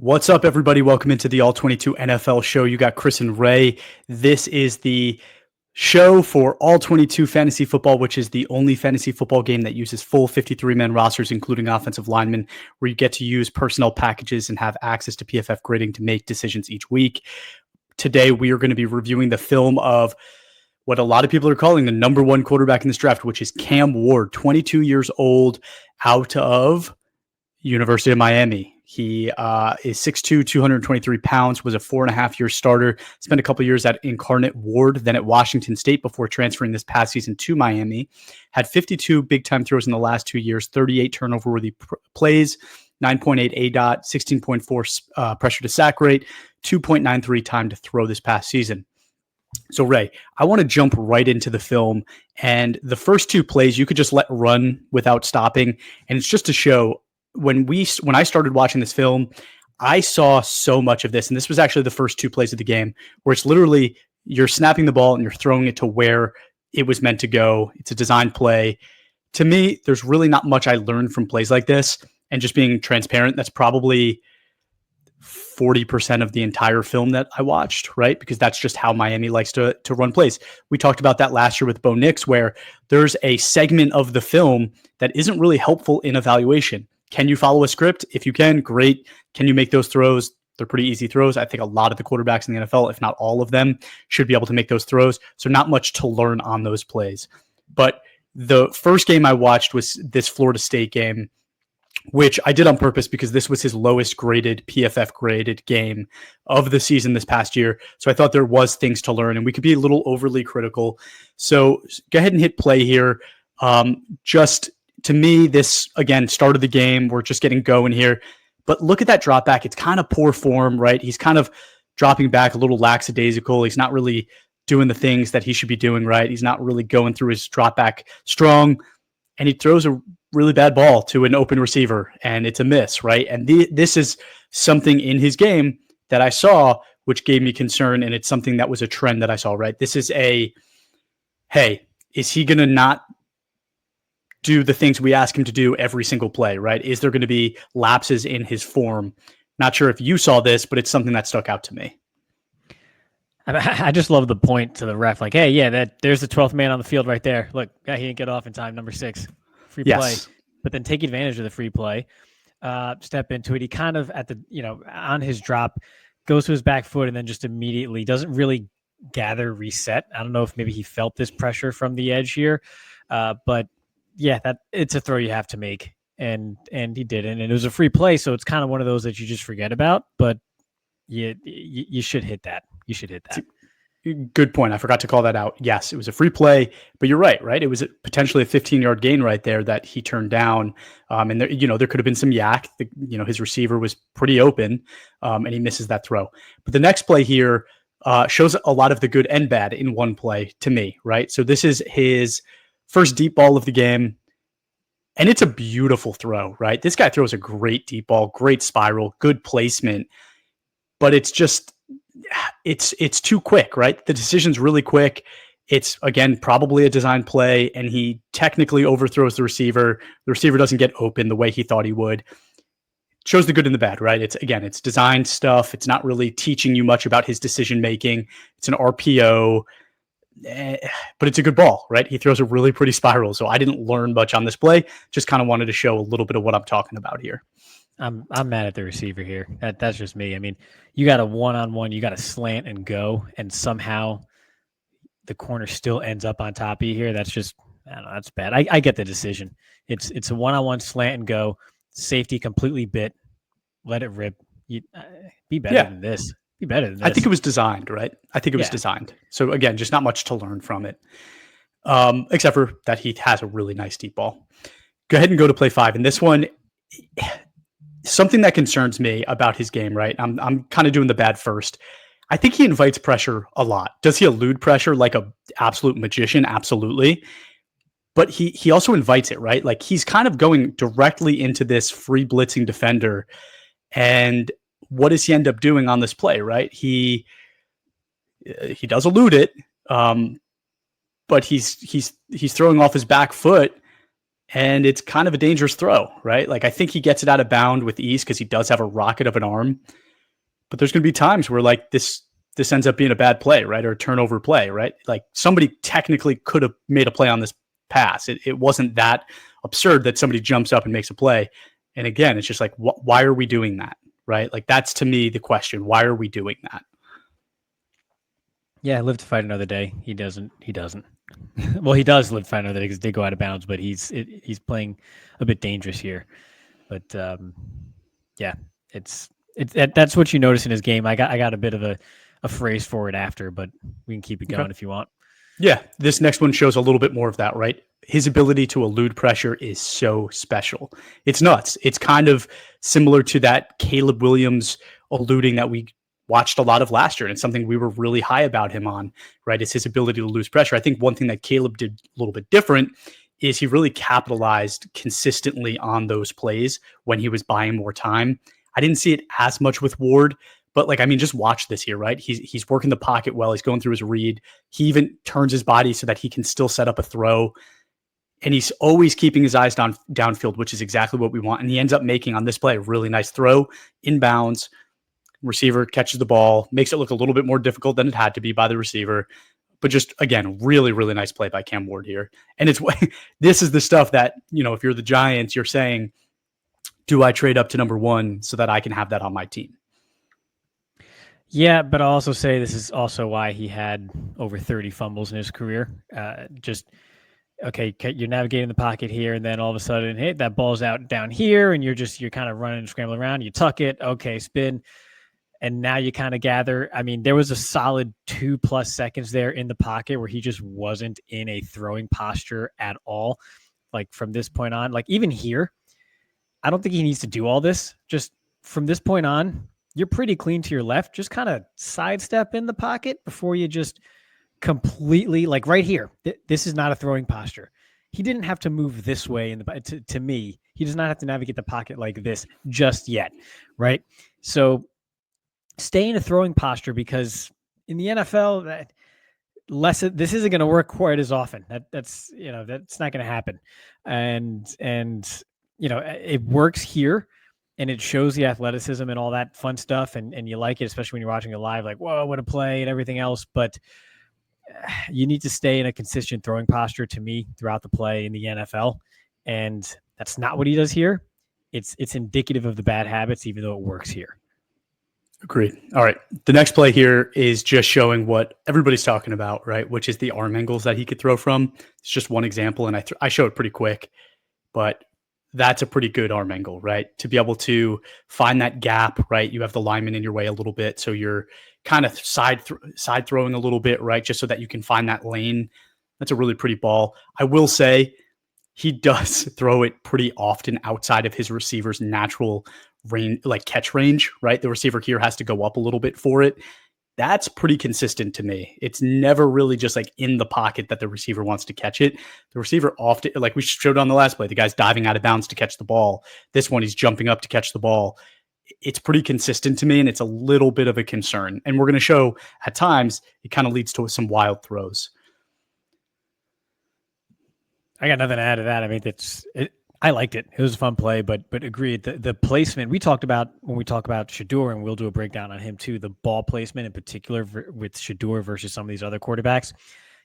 What's up, everybody? Welcome into the All 22 NFL show. You got Chris and Ray. This is the show for All 22 Fantasy Football, which is the only fantasy football game that uses full 53-man rosters, including offensive linemen, where you get to use personnel packages and have access to PFF grading to make decisions each week. Today, we are going to be reviewing the film of what a lot of people are calling the number one quarterback in this draft, which is Cam Ward, 22 years old, out of University of Miami. He is 6'2", 223 pounds, was a 4.5-year starter, spent a couple years at Incarnate Ward, then at Washington State before transferring this past season to Miami. Had 52 big-time throws in the last 2 years, 38 turnover-worthy plays, 9.8 ADOT, 16.4 pressure to sack rate, 2.93 time to throw this past season. So, Ray, I want to jump right into the film, and the first two plays you could just let run without stopping, and it's just to show when I started watching this film, I saw so much of this, and this was actually the first two plays of the game where it's literally you're snapping the ball and you're throwing it to where it was meant to go. It's a design play. To me, there's really not much I learned from plays like this, and just being transparent, that's probably 40% of the entire film that I watched, right? Because that's just how Miami likes to run plays. We talked about that last year with Bo Nix, where there's a segment of the film that isn't really helpful in evaluation. Can you follow a script? If you can, great. Can you make those throws? They're pretty easy throws. I think a lot of the quarterbacks in the NFL, if not all of them, should be able to make those throws. So not much to learn on those plays. But the first game I watched was this Florida State game, which I did on purpose because this was his lowest graded PFF graded game of the season this past year. So I thought there was things to learn and we could be a little overly critical. So go ahead and hit play here. To me, this, again, started the game. We're just getting going here. But look at that drop back. It's kind of poor form, right? He's kind of dropping back a little lackadaisical. He's not really doing the things that he should be doing, right? He's not really going through his drop back strong. And he throws a really bad ball to an open receiver, and it's a miss, right? And this is something in his game that I saw, which gave me concern, and it's something that was a trend that I saw, right? This is hey, is he going to not do the things we ask him to do every single play, right? Is there going to be lapses in his form? Not sure if you saw this, but it's something that stuck out to me. I just love the point to the ref. Like, hey, yeah, there's the 12th man on the field right there. Look, he didn't get off in time. Number 6, free play. But then take advantage of the free play. Step into it. He kind of on his drop goes to his back foot and then just immediately doesn't really reset. I don't know if maybe he felt this pressure from the edge here, but yeah, it's a throw you have to make, and he didn't, and it was a free play, so it's kind of one of those that you just forget about. But you should hit that. You should hit that. Good point. I forgot to call that out. Yes, it was a free play, but you're right. It was potentially a 15-yard gain right there that he turned down, and there could have been some yak. His receiver was pretty open, and he misses that throw. But the next play here shows a lot of the good and bad in one play to me, right? So this is his first deep ball of the game, and it's a beautiful throw, right? This guy throws a great deep ball, great spiral, good placement, but it's just, it's too quick, right? The decision's really quick. It's, again, probably a design play, and he technically overthrows the receiver. The receiver doesn't get open the way he thought he would. Shows the good and the bad, right? It's design stuff. It's not really teaching you much about his decision-making. It's an RPO. But it's a good ball, right? He throws a really pretty spiral. So I didn't learn much on this play. Just kind of wanted to show a little bit of what I'm talking about here. I'm mad at the receiver here. That's just me. I mean, you got a one-on-one, you got a slant and go, and somehow the corner still ends up on top of you here. That's just, I don't know, that's bad. I get the decision. It's a one-on-one slant and go. Safety completely bit. Let it rip. Be better than this. Be better than this. I think it was designed, right? I think it was designed. So again, just not much to learn from it, except for that he has a really nice deep ball. Go ahead and go to play 5. And this one, something that concerns me about his game, right? I'm kind of doing the bad first. I think he invites pressure a lot. Does he elude pressure like a absolute magician? Absolutely. But he also invites it, right? Like he's kind of going directly into this free blitzing defender. And what does he end up doing on this play, right? He does elude it, but he's throwing off his back foot, and it's kind of a dangerous throw, right? Like I think he gets it out of bound with ease because he does have a rocket of an arm, but there's going to be times where like this ends up being a bad play, right? Or a turnover play, right? Like somebody technically could have made a play on this pass. It wasn't that absurd that somebody jumps up and makes a play. And again, it's just like, why are we doing that? Right? Like that's to me the question. Why are we doing that? Yeah, live to fight another day. He doesn't. Well, he does live to fight another day because they go out of bounds, but he's playing a bit dangerous here. But yeah, that's what you notice in his game. I got a bit of a phrase for it after, but we can keep it going if you want. Yeah, this next one shows a little bit more of that, right? His ability to elude pressure is so special. It's nuts. It's kind of similar to that Caleb Williams eluding that we watched a lot of last year, and it's something we were really high about him on, right? It's his ability to lose pressure. I think one thing that Caleb did a little bit different is he really capitalized consistently on those plays when he was buying more time. I didn't see it as much with Ward, but like, I mean, just watch this here, right? He's working the pocket well. He's going through his read. He even turns his body so that he can still set up a throw. And he's always keeping his eyes downfield, which is exactly what we want. And he ends up making on this play a really nice throw, inbounds. Receiver catches the ball, makes it look a little bit more difficult than it had to be by the receiver. But just, again, really, really nice play by Cam Ward here. And this is the stuff that, if you're the Giants, you're saying, do I trade up to number 1 so that I can have that on my team? Yeah, but I'll also say this is also why he had over 30 fumbles in his career. Okay, you're navigating the pocket here, and then all of a sudden, hey, that ball's out down here, and you're kind of running and scrambling around. You tuck it, okay, spin, and now you kind of gather. I mean, there was a solid 2+ seconds there in the pocket where he just wasn't in a throwing posture at all. Like from this point on, like even here, I don't think he needs to do all this. Just from this point on, you're pretty clean to your left. Just kind of sidestep in the pocket before you just completely, like right here. This is not a throwing posture. He didn't have to move this way to me. He does not have to navigate the pocket like this just yet, right? So stay in a throwing posture, because in the NFL, this isn't going to work quite as often. That's not going to happen, and it works here. And it shows the athleticism and all that fun stuff. And you like it, especially when you're watching it live, like, whoa, what a play and everything else. But you need to stay in a consistent throwing posture, to me, throughout the play in the NFL. And that's not what he does here. It's indicative of the bad habits, even though it works here. Agreed. All right. The next play here is just showing what everybody's talking about, right? Which is the arm angles that he could throw from. It's just one example, and I show it pretty quick, but that's a pretty good arm angle, right? To be able to find that gap, right? You have the lineman in your way a little bit, so you're kind of side throwing a little bit, right? Just so that you can find that lane. That's a really pretty ball. I will say he does throw it pretty often outside of his receiver's natural range, like catch range, right? The receiver here has to go up a little bit for it. That's pretty consistent to me. It's never really just like in the pocket that the receiver wants to catch it. The receiver often, like we showed on the last play, the guy's diving out of bounds to catch the ball. This one, he's jumping up to catch the ball. It's pretty consistent to me, and it's a little bit of a concern. And we're going to show at times it kind of leads to some wild throws. I got nothing to add to that. I mean, I liked it. It was a fun play, but agreed. The placement we talked about when we talk about Shedeur, and we'll do a breakdown on him too. The ball placement in particular with Shedeur versus some of these other quarterbacks,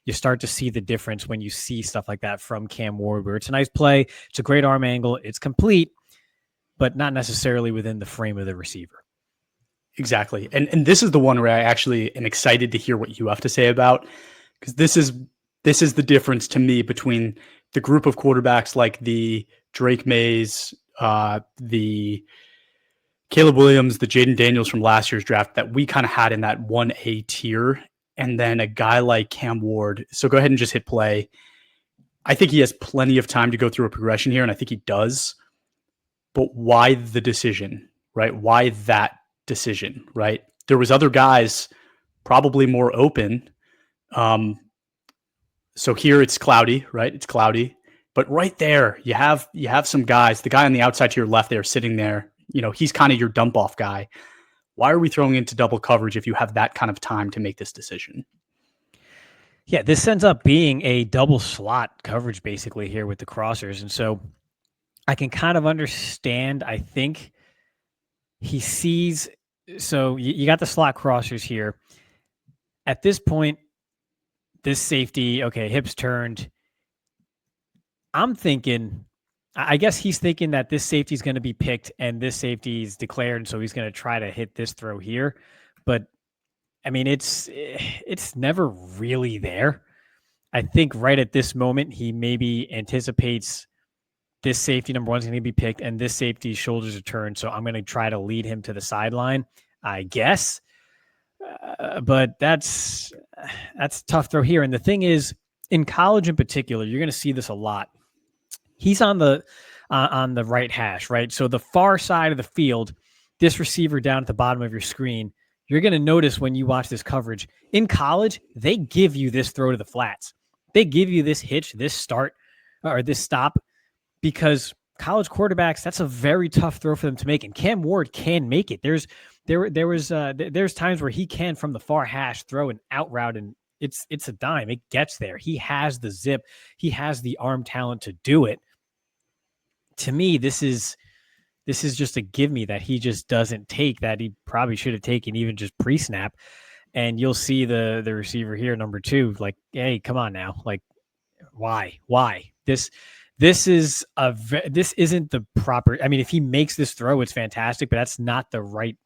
you start to see the difference when you see stuff like that from Cam Ward, where it's a nice play, it's a great arm angle, it's complete, but not necessarily within the frame of the receiver. Exactly, and this is the one where I actually am excited to hear what you have to say about, because this is the difference to me between the group of quarterbacks like the Drake Mays, the Caleb Williams, the Jaden Daniels from last year's draft that we kind of had in that 1A tier, and then a guy like Cam Ward. So go ahead and just hit play. I think he has plenty of time to go through a progression here, and I think he does. But why the decision, right? Why that decision, right? There was other guys probably more open. So here it's cloudy, right? It's cloudy. But right there, you have some guys. The guy on the outside to your left there sitting there, he's kind of your dump off guy. Why are we throwing into double coverage if you have that kind of time to make this decision? Yeah, this ends up being a double slot coverage basically here with the crossers. And so I can kind of understand, I think he sees, so you got the slot crossers here. At this point, this safety, okay, hips turned. I'm thinking, I guess he's thinking that this safety is going to be picked and this safety is declared. And so he's going to try to hit this throw here. But I mean, it's never really there. I think right at this moment, he maybe anticipates this safety number one is going to be picked and this safety's shoulders are turned. So I'm going to try to lead him to the sideline, I guess. But that's a tough throw here. And the thing is, in college in particular, you're going to see this a lot. He's on the right hash, right? So the far side of the field, this receiver down at the bottom of your screen, you're going to notice when you watch this coverage. In college, they give you this throw to the flats. They give you this hitch, this start, or this stop, because college quarterbacks, that's a very tough throw for them to make. And Cam Ward can make it. There's times where he can, from the far hash, throw an out route, and it's a dime. It gets there. He has the zip. He has the arm talent to do it. To me, this is just a give me that he just doesn't take, that he probably should have taken even just pre-snap. And you'll see the receiver here, number 2, like, hey, come on now. Like, why? This isn't the proper. I mean, if he makes this throw, it's fantastic, but that's not the right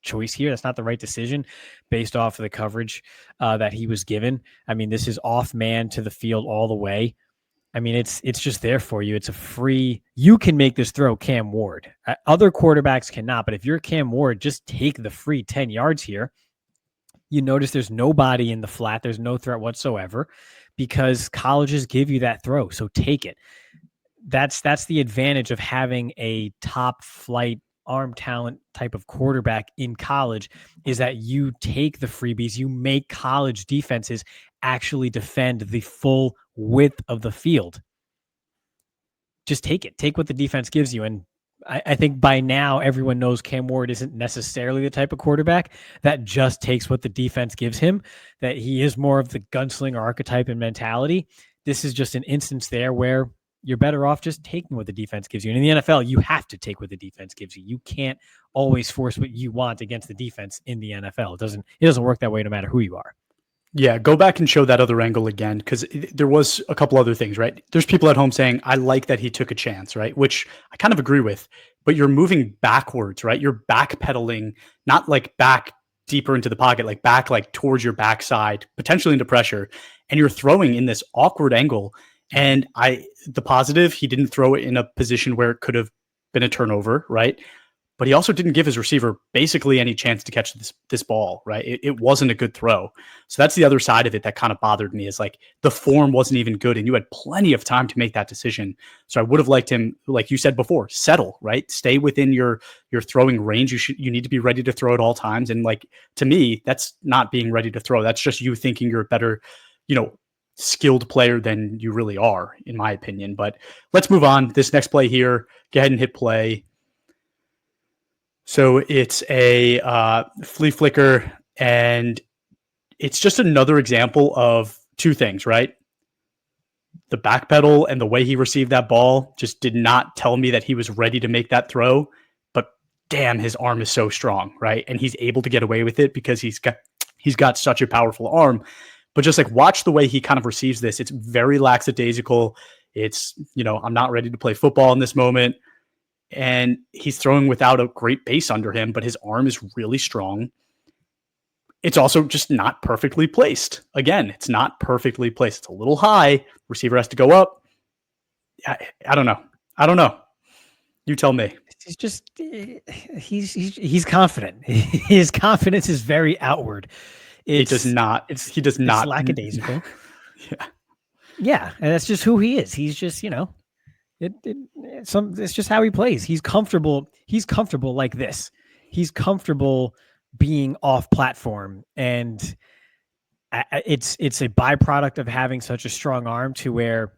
choice here. That's not the right decision based off of the coverage that he was given. I mean, this is off man to the field all the way. I mean, it's just there for you. It's a free. You can make this throw, Cam Ward. Other quarterbacks cannot, but if you're Cam Ward, just take the free 10 yards here. You notice there's nobody in the flat. There's no threat whatsoever because colleges give you that throw. So take it. That's the advantage of having a top flight arm talent type of quarterback in college, is that you take the freebies. You make college defenses actually defend the full width of the field. Just take it. Take what the defense gives you. And I think by now everyone knows Cam Ward isn't necessarily the type of quarterback that just takes what the defense gives him, that he is more of the gunslinger archetype and mentality. This is just an instance there where you're better off just taking what the defense gives you. And in the NFL, you have to take what the defense gives you. You can't always force what you want against the defense in the NFL. It doesn't work that way no matter who you are. Yeah, go back and show that other angle again, because there was a couple other things, right? There's people at home saying, I like that he took a chance, right? Which I kind of agree with, but you're moving backwards, right? You're backpedaling, not like back deeper into the pocket, like back, like towards your backside, potentially into pressure, and you're throwing in this awkward angle. And the positive, he didn't throw it in a position where it could have been a turnover, right? But he also didn't give his receiver basically any chance to catch this ball, right? It wasn't a good throw. So that's the other side of it that kind of bothered me, is like the form wasn't even good and you had plenty of time to make that decision. So I would have liked him, like you said before, settle, right? Stay within your throwing range. You need to be ready to throw at all times. And like, to me, that's not being ready to throw. That's just you thinking you're a better, skilled player than you really are, in my opinion. But let's move on. This next play here, go ahead and hit play. So it's a flea flicker, and it's just another example of two things, right? The backpedal and the way he received that ball just did not tell me that he was ready to make that throw, but damn, his arm is so strong, right? And he's able to get away with it because he's got such a powerful arm. But just like, watch the way he kind of receives this. It's very lackadaisical. It's, I'm not ready to play football in this moment. And he's throwing without a great base under him, but his arm is really strong. It's also just not perfectly placed. Again, it's not perfectly placed. It's a little high. Receiver has to go up. I don't know. You tell me. He's just, he's confident. His confidence is very outward. He does not. It's lackadaisical. Yeah. And that's just who he is. He's just, it's just how he plays. He's comfortable. He's comfortable like this. He's comfortable being off platform, and it's a byproduct of having such a strong arm, to where,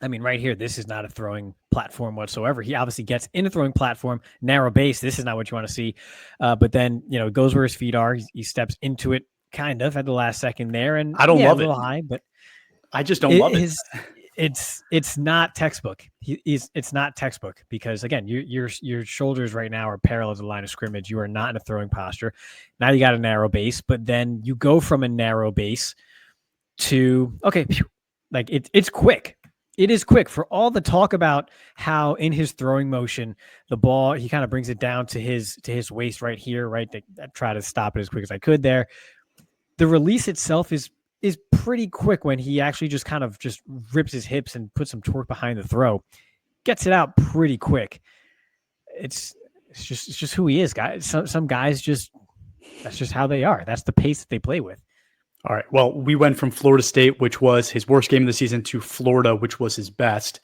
I mean, right here, this is not a throwing platform whatsoever. He obviously gets in a throwing platform, narrow base. This is not what you want to see. But then, it goes where his feet are. He steps into it kind of at the last second there, and I don't love a little it. high, but I just don't love it. It's not textbook. It's not textbook because again, your shoulders right now are parallel to the line of scrimmage. You are not in a throwing posture. Now you got a narrow base, but then you go from a narrow base to okay, like it's quick. It is quick for all the talk about how in his throwing motion, the ball, he kind of brings it down to his waist right here, right? I try to stop it as quick as I could there. The release itself is pretty quick when he actually just kind of just rips his hips and puts some torque behind the throw. Gets it out pretty quick. It's just who he is, guys. Some guys that's just how they are. That's the pace that they play with. All right. Well, we went from Florida State, which was his worst game of the season, to Florida, which was his best.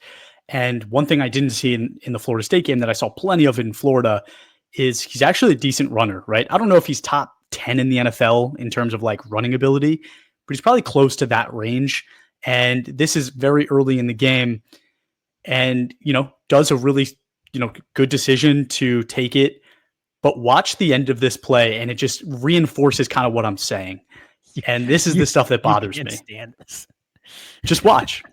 And one thing I didn't see in the Florida State game that I saw plenty of in Florida is he's actually a decent runner, right? I don't know if he's top 10 in the NFL in terms of like running ability, but he's probably close to that range. And this is very early in the game and, does a really, good decision to take it. But watch the end of this play and it just reinforces kind of what I'm saying. And this is the stuff that bothers me. Stand this. Just watch.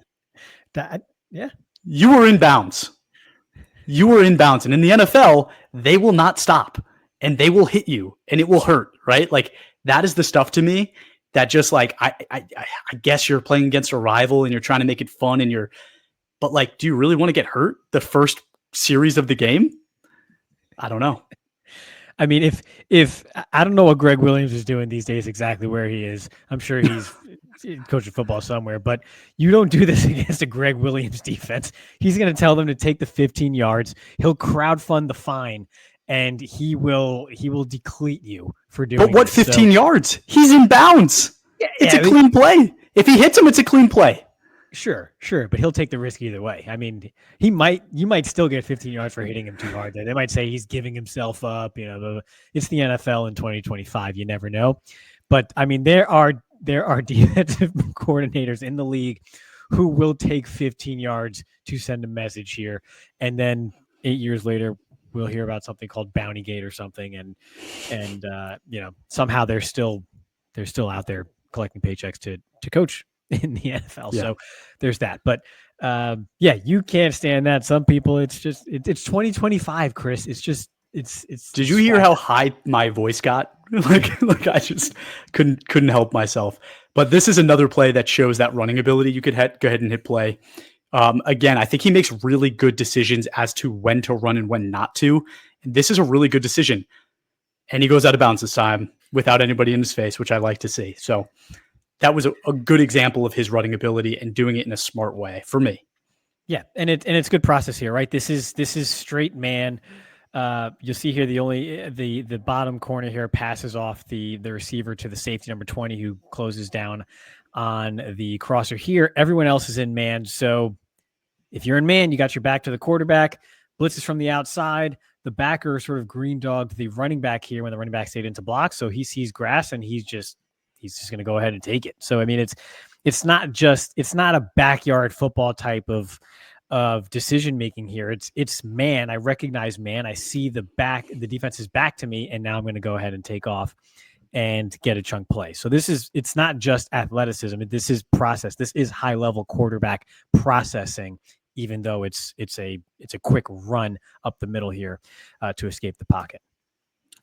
Yeah. You were in bounds. And in the NFL, they will not stop and they will hit you and it will hurt, right? Like that is the stuff to me that just like, I guess you're playing against a rival and you're trying to make it fun but like, do you really want to get hurt the first series of the game? I don't know. I mean, if I don't know what Greg Williams is doing these days, exactly where he is. I'm sure he's coaching football somewhere, but you don't do this against a Greg Williams defense. He's going to tell them to take the 15 yards. He'll crowdfund the fine, and he will decleat you for doing. But what 15 yards? He's in bounds. It's a clean play. If he hits him, it's a clean play. Sure, but he'll take the risk either way. I mean, you might still get 15 yards for hitting him too hard. They might say he's giving himself up. It's the NFL in 2025. You never know. But I mean, there are defensive coordinators in the league who will take 15 yards to send a message here, and then 8 years later, we'll hear about something called Bountygate or something, and somehow they're still out there collecting paychecks to coach in the NFL. Yeah. So there's that. But you can't stand that. Some people, it's 2025, Chris. It's Did you hear how high my voice got? like I just couldn't help myself. But this is another play that shows that running ability. You could go ahead and hit play. Again, I think he makes really good decisions as to when to run and when not to. And this is a really good decision. And he goes out of bounds this time without anybody in his face, which I like to see. So that was a good example of his running ability and doing it in a smart way for me. Yeah, and it's good process here, right? This is straight man. You'll see here the bottom corner here passes off the receiver to the safety number 20 who closes down on the crosser here. Everyone else is in man. So if you're in man, you got your back to the quarterback. Blitz is from the outside. The backer sort of green dogged the running back here when the running back stayed into block. So he sees grass and he's just going to go ahead and take it. So, I mean, it's not a backyard football type of decision-making here. It's man. I recognize man. I see the defense is back to me. And now I'm going to go ahead and take off and get a chunk play. So it's not just athleticism. This is process. This is high level quarterback processing, even though it's a quick run up the middle here to escape the pocket.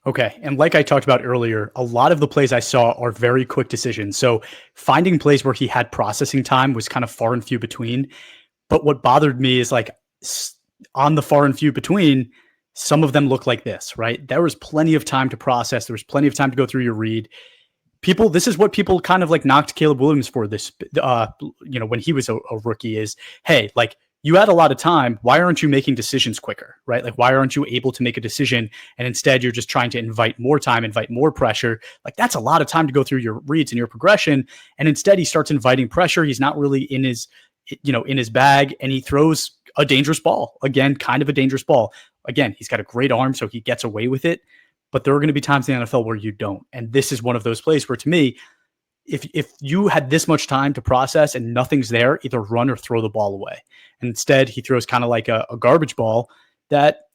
Okay. And like I talked about earlier, a lot of the plays I saw are very quick decisions. So finding plays where he had processing time was kind of far and few between. But what bothered me is like on the far and few between, some of them look like this, right? There was plenty of time to process. There was plenty of time to go through your read. This is what people kind of like knocked Caleb Williams for this, when he was a rookie is, hey, like, you had a lot of time. Why aren't you making decisions quicker, right? Like, why aren't you able to make a decision? And instead you're just trying to invite more time, invite more pressure. Like, that's a lot of time to go through your reads and your progression. And instead he starts inviting pressure. He's not really in his bag, and he throws a dangerous ball. Again, kind of a dangerous ball. Again, he's got a great arm, so he gets away with it. But there are going to be times in the NFL where you don't. And this is one of those plays where, to me, if you had this much time to process and nothing's there, either run or throw the ball away. And instead, he throws kind of like a garbage ball that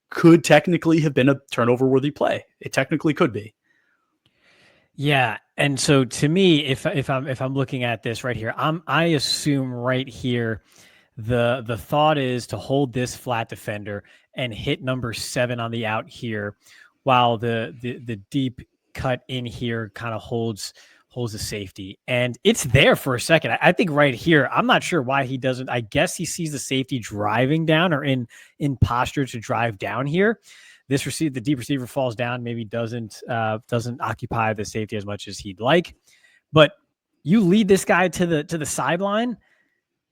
could technically have been a turnover-worthy play. It technically could be. Yeah, And so to me, if I'm looking at this right here, I assume right here the thought is to hold this flat defender and hit number 7 on the out here, while the deep cut in here kind of holds the safety. And it's there for a second. I think right here, I'm not sure why he doesn't. I guess he sees the safety driving down or in posture to drive down here. The deep receiver falls down, maybe doesn't occupy the safety as much as he'd like. But you lead this guy to the sideline.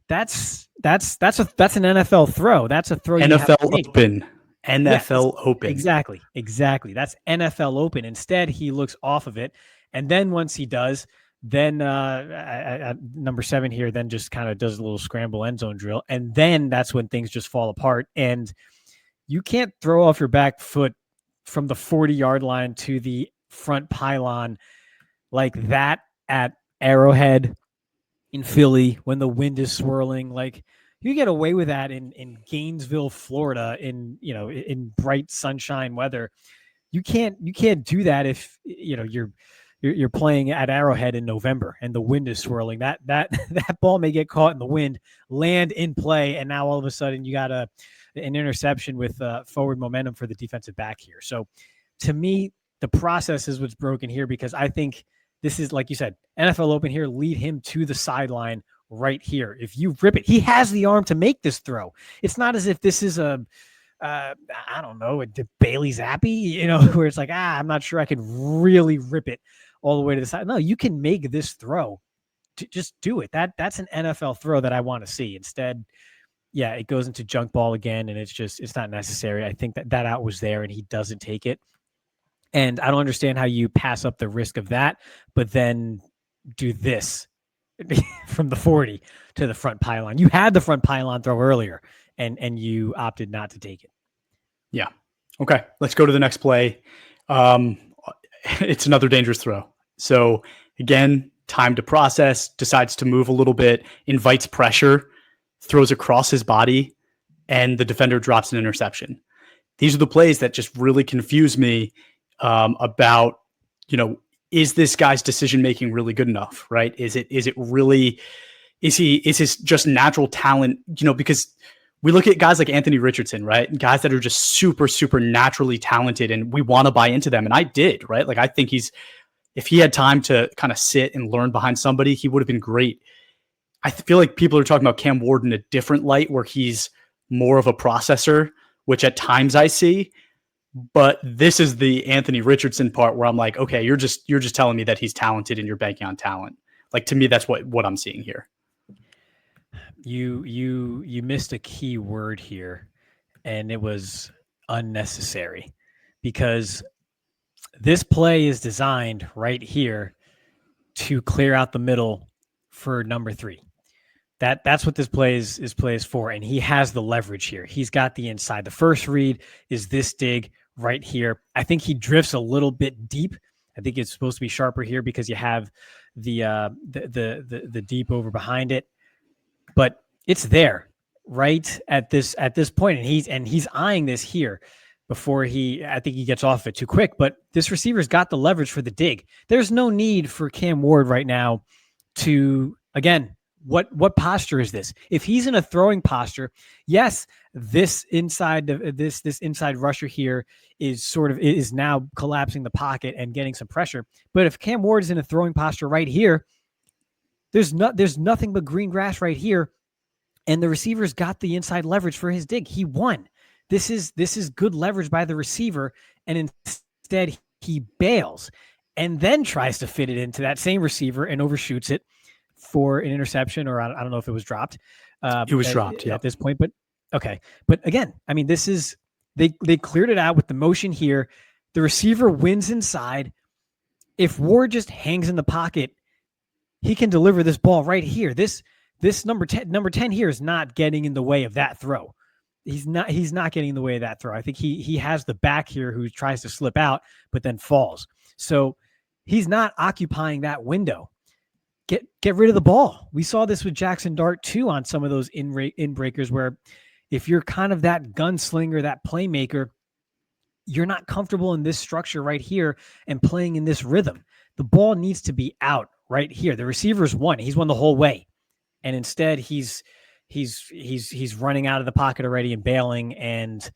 That's an NFL throw. That's a throw. NFL open. NFL open. Exactly. That's NFL open. Instead, he looks off of it. And then once he does, then number 7 here then just kind of does a little scramble end zone drill. And then that's when things just fall apart. And you can't throw off your back foot from the 40-yard line to the front pylon like that at Arrowhead in Philly when the wind is swirling. Like, you get away with that in Gainesville, Florida, in bright sunshine weather. You can't do that if you're playing at Arrowhead in November and the wind is swirling. That ball may get caught in the wind, land in play, and now all of a sudden you got an interception with forward momentum for the defensive back here. So to me, the process is what's broken here, because I think this is, like you said, NFL open here, lead him to the sideline right here. If you rip it, he has the arm to make this throw. It's not as if this is a Bailey Zappi, where it's like, I'm not sure I could really rip it all the way to the side. No, you can make this throw. Just do it. That's an NFL throw that I want to see. Instead, yeah, it goes into junk ball again, and it's not necessary. I think that out was there, and he doesn't take it. And I don't understand how you pass up the risk of that, but then do this from the 40 to the front pylon. You had the front pylon throw earlier, and you opted not to take it. Yeah. Okay. Let's go to the next play. It's another dangerous throw. So again, time to process, decides to move a little bit, invites pressure, throws across his body, and the defender drops an interception. These are the plays that just really confuse me about, is this guy's decision-making really good enough, right? Is his just natural talent, because we look at guys like Anthony Richardson, right? Guys that are just super, super naturally talented, and we want to buy into them. And I did, right? Like, I think if he had time to kind of sit and learn behind somebody, he would have been great. I feel like people are talking about Cam Ward in a different light, where he's more of a processor, which at times I see. But this is the Anthony Richardson part where I'm like, okay, you're just telling me that he's talented and you're banking on talent. Like, to me, that's what I'm seeing here. You missed a key word here, and it was unnecessary, because this play is designed right here to clear out the middle for number 3. That's what this play is for, and he has the leverage here. He's got the inside. The first read is this dig right here. I think he drifts a little bit deep. I think it's supposed to be sharper here because you have the deep over behind it, but it's there right at this point, and he's eyeing this here before I think he gets off it too quick. But this receiver's got the leverage for the dig. There's no need for Cam Ward right now to, again, what posture is this? If he's in a throwing posture, yes, this inside rusher here is now collapsing the pocket and getting some pressure. But if Cam Ward is in a throwing posture right here, there's nothing but green grass right here, and the receiver's got the inside leverage for his dig. He won. This is good leverage by the receiver, and instead he bails and then tries to fit it into that same receiver and overshoots it for an interception, or I don't know if it was dropped. It was dropped at this point, but okay. But again, I mean, this is they cleared it out with the motion here. The receiver wins inside. If Ward just hangs in the pocket, he can deliver this ball right here. This number 10 here is not getting in the way of that throw. He's not getting in the way of that throw. I think he has the back here who tries to slip out, but then falls. So he's not occupying that window. Get rid of the ball. We saw this with Jackson Dart too on some of those in breakers, where if you're kind of that gunslinger, that playmaker, you're not comfortable in this structure right here and playing in this rhythm. The ball needs to be out right here. The receiver's won. He's won the whole way. And instead he's running out of the pocket already and bailing, and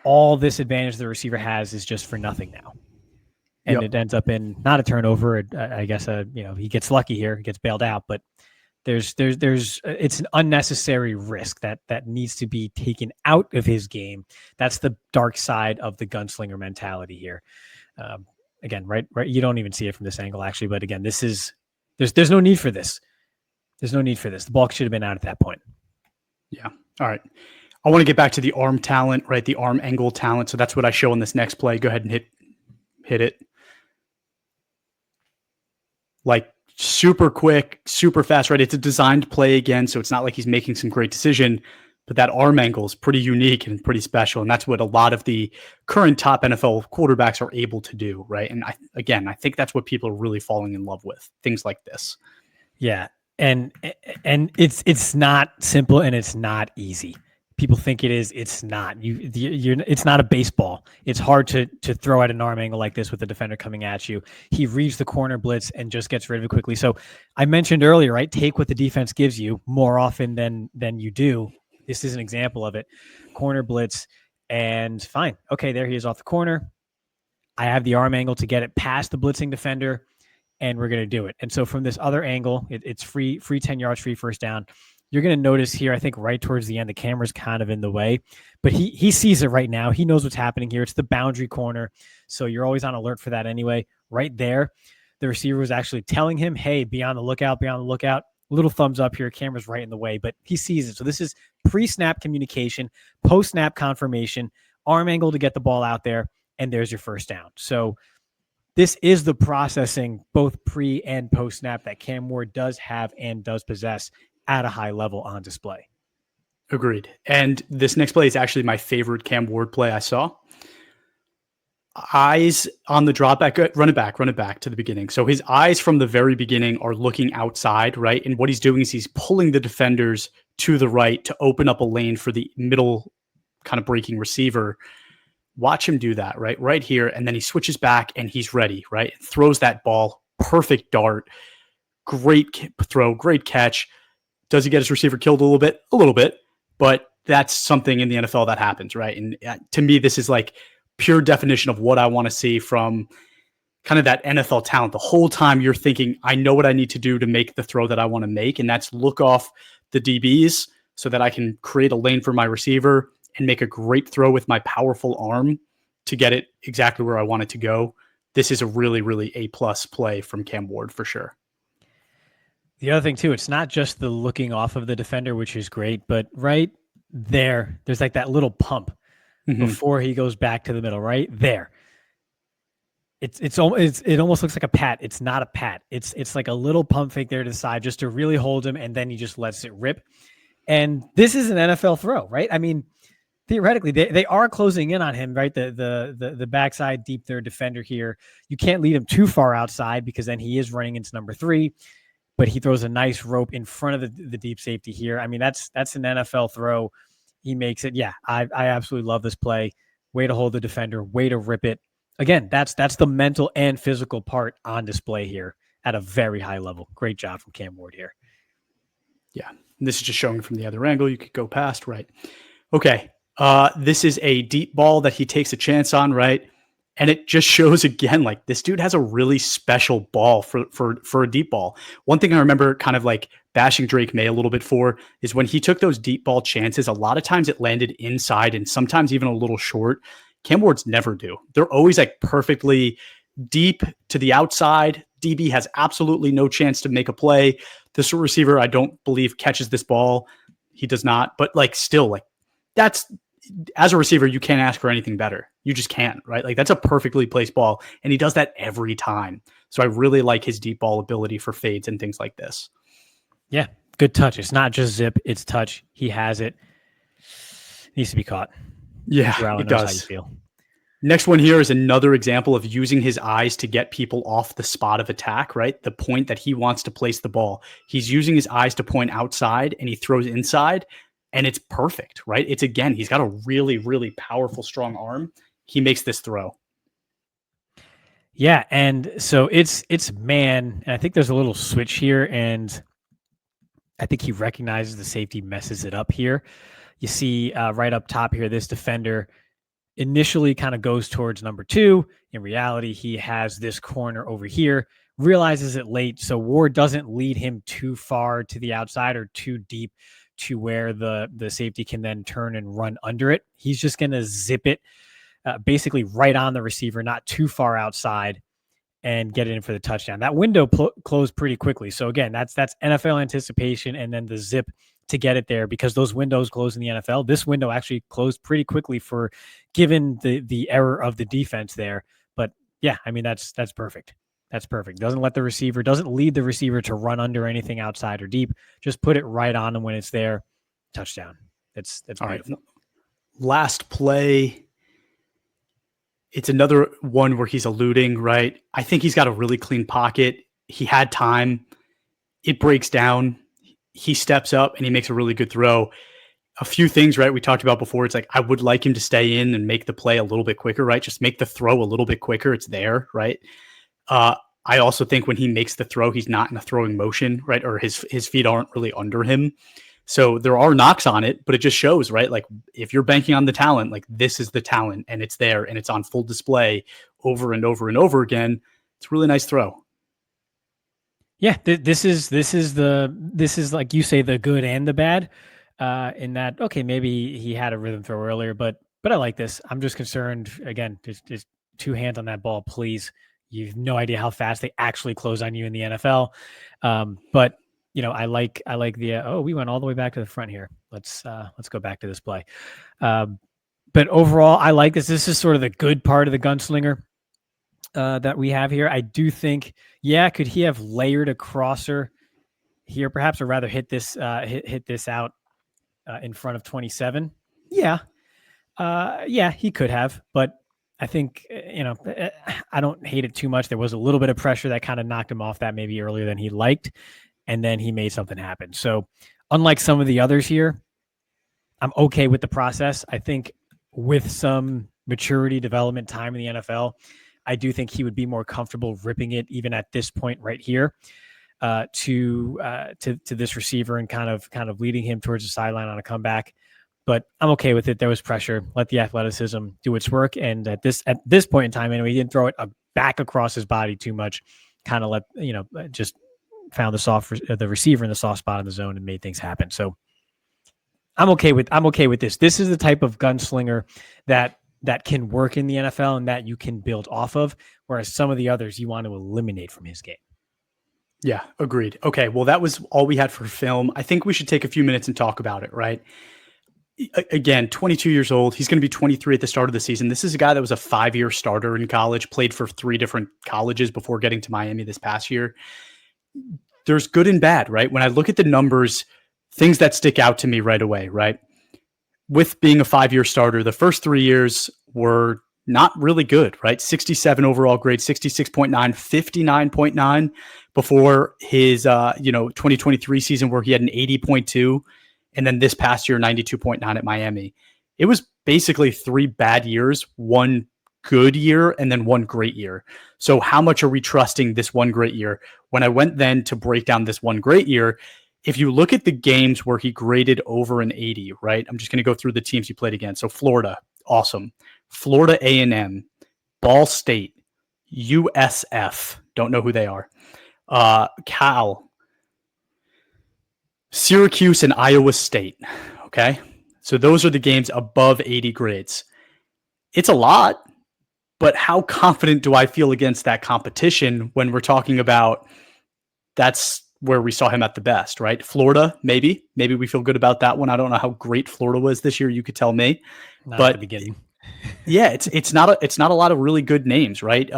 all this advantage the receiver has is just for nothing now. And it ends up in not a turnover. I guess, he gets lucky here, gets bailed out, but there's it's an unnecessary risk that needs to be taken out of his game. That's the dark side of the gunslinger mentality here. Again, right. You don't even see it from this angle actually, but again, there's no need for this. There's no need for this. The ball should have been out at that point. Yeah. All right. I want to get back to the arm talent, right? The arm angle talent. So that's what I show in this next play. Go ahead and hit it. Like super quick, super fast, right? It's a designed play again, so it's not like he's making some great decision, but that arm angle is pretty unique and pretty special. And that's what a lot of the current top NFL quarterbacks are able to do, right? And I think that's what people are really falling in love with, things like this. Yeah. And it's not simple and it's not easy. People think it is. It's not. It's not a baseball. It's hard to throw at an arm angle like this with the defender coming at you. He reads the corner blitz and just gets rid of it quickly. So I mentioned earlier, right? Take what the defense gives you more often than you do. This is an example of it. Corner blitz, and fine. Okay, there he is off the corner. I have the arm angle to get it past the blitzing defender, and we're going to do it. And so from this other angle, it's free 10 yards, free first down. You're going to notice here, I think right towards the end, the camera's kind of in the way, but he sees it right now. He knows what's happening here. It's the boundary corner. So you're always on alert for that anyway. Right there, the receiver was actually telling him, hey, be on the lookout, little thumbs up here. Camera's right in the way, but he sees it. So this is pre-snap communication, post-snap confirmation, arm angle to get the ball out there, and there's your first down. So this is the processing, both pre and post-snap, that Cam Ward does have and does possess at a high level on display. Agreed. And this next play is actually my favorite Cam Ward play I saw. Eyes on the drop back, run it back to the beginning. So his eyes from the very beginning are looking outside, right? And what he's doing is he's pulling the defenders to the right to open up a lane for the middle kind of breaking receiver. Watch him do that, right? Right here. And then he switches back and he's ready, right? Throws that ball, perfect dart, great throw, great catch. Does he get his receiver killed a little bit? A little bit, but that's something in the NFL that happens, right? And to me, this is like pure definition of what I want to see from kind of that NFL talent. The whole time you're thinking, I know what I need to do to make the throw that I want to make, and that's look off the DBs so that I can create a lane for my receiver and make a great throw with my powerful arm to get it exactly where I want it to go. This is a really, really A+ play from Cam Ward for sure. The other thing too, it's not just the looking off of the defender, which is great, but right there's like that little pump before he goes back to the middle, right there. It almost looks like a pat. It's not a pat. It's like a little pump fake there to the side just to really hold him, and then he just lets it rip. And this is an NFL throw, right? I mean, theoretically, they are closing in on him, right? The backside deep third defender here. You can't lead him too far outside because then he is running into number 3. But he throws a nice rope in front of the deep safety here. I mean, that's an NFL throw. He makes it. Yeah, I absolutely love this play. Way to hold the defender. Way to rip it. Again, that's the mental and physical part on display here at a very high level. Great job from Cam Ward here. Yeah, and this is just showing from the other angle. You could go past, right? Okay, this is a deep ball that he takes a chance on, right? And it just shows again, like this dude has a really special ball for a deep ball. One thing I remember kind of like bashing Drake May a little bit for is when he took those deep ball chances, a lot of times it landed inside and sometimes even a little short. Cam Ward's never do. They're always like perfectly deep to the outside. DB has absolutely no chance to make a play. This receiver, I don't believe, catches this ball. He does not, but like still, like that's, as a receiver, you can't ask for anything better. You just can't, right? Like that's a perfectly placed ball, and he does that every time. So I really like his deep ball ability for fades and things like this. Yeah, good touch. It's not just zip, it's touch. He has it. Needs to be caught. Yeah, it does. How you feel. Next one here is another example of using his eyes to get people off the spot of attack, right? The point that he wants to place the ball. He's using his eyes to point outside, and he throws inside. And it's perfect, right? It's again, he's got a really, really powerful, strong arm. he makes this throw. Yeah, and so it's man, and I think there's a little switch here, and I think he recognizes the safety messes it up here. You see right up top here, this defender initially kind of goes towards number 2. In reality, he has this corner over here, realizes it late, so Ward doesn't lead him too far to the outside or too deep to where the safety can then turn and run under it. He's just going to zip it basically right on the receiver, not too far outside, and get it in for the touchdown. That window closed pretty quickly. So again, that's NFL anticipation and then the zip to get it there, because those windows close in the NFL. This window actually closed pretty quickly for given the error of the defense there. But yeah, I mean, that's perfect. That's perfect. Doesn't lead the receiver to run under anything outside or deep. Just put it right on him when it's there. Touchdown. That's all beautiful. Right. Last play. It's another one where he's eluding, right? I think he's got a really clean pocket. He had time. It breaks down. He steps up and he makes a really good throw. A few things, right? We talked about before. It's like, I would like him to stay in and make the play a little bit quicker, right? Just make the throw a little bit quicker. It's there, right? I also think when he makes the throw, he's not in a throwing motion, right? Or his feet aren't really under him. So there are knocks on it, but it just shows, right? Like if you're banking on the talent, like this is the talent and it's there and it's on full display over and over and over again. It's a really nice throw. Yeah, this is like you say, the good and the bad. In that, okay, maybe he had a rhythm throw earlier, but I like this. I'm just concerned again. Just 2 hands on that ball, please. You have no idea how fast they actually close on you in the NFL. But you know, I like the. We went all the way back to the front here. Let's go back to this play. But overall, I like this. This is sort of the good part of the gunslinger that we have here. I do think, yeah, could he have layered a crosser here, perhaps, or rather hit this hit this out in front of 27? Yeah, he could have, but I think, I don't hate it too much. There was a little bit of pressure that kind of knocked him off that maybe earlier than he liked, and then he made something happen. So unlike some of the others here, I'm okay with the process. I think with some maturity, development, time in the NFL, I do think he would be more comfortable ripping it even at this point right here to this receiver and kind of leading him towards the sideline on a comeback. But I'm okay with it. There was pressure. Let the athleticism do its work. And at this point in time, anyway, he didn't throw it back across his body too much. Kind of just found the receiver in the soft spot in the zone and made things happen. So I'm okay with this. This is the type of gunslinger that can work in the NFL and that you can build off of, whereas some of the others you want to eliminate from his game. Yeah, agreed. Okay, well, that was all we had for film. I think we should take a few minutes and talk about it, right? Again, 22 years old. He's going to be 23 at the start of the season. This is a guy that was a 5-year starter in college, played for 3 different colleges before getting to Miami this past year. There's good and bad, right? When I look at the numbers, things that stick out to me right away, right? With being a 5-year starter, the first 3 years were not really good, right? 67 overall grade, 66.9, 59.9 before his 2023 season where he had an 80.2. And then this past year, 92.9 at Miami. It was basically 3 bad years, 1 good year, and then 1 great year. So how much are we trusting this 1 great year? When I went then to break down this 1 great year, if you look at the games where he graded over an 80, right? I'm just going to go through the teams he played against. So Florida, awesome. Florida A&M, Ball State, USF, don't know who they are. Cal, Syracuse, and Iowa State. Okay. So those are the games above 80 grades. It's a lot, but how confident do I feel against that competition when we're talking about that's where we saw him at the best, right? Florida, maybe we feel good about that one. I don't know how great Florida was this year. You could tell me, not at the beginning. Yeah, it's not a lot of really good names, right?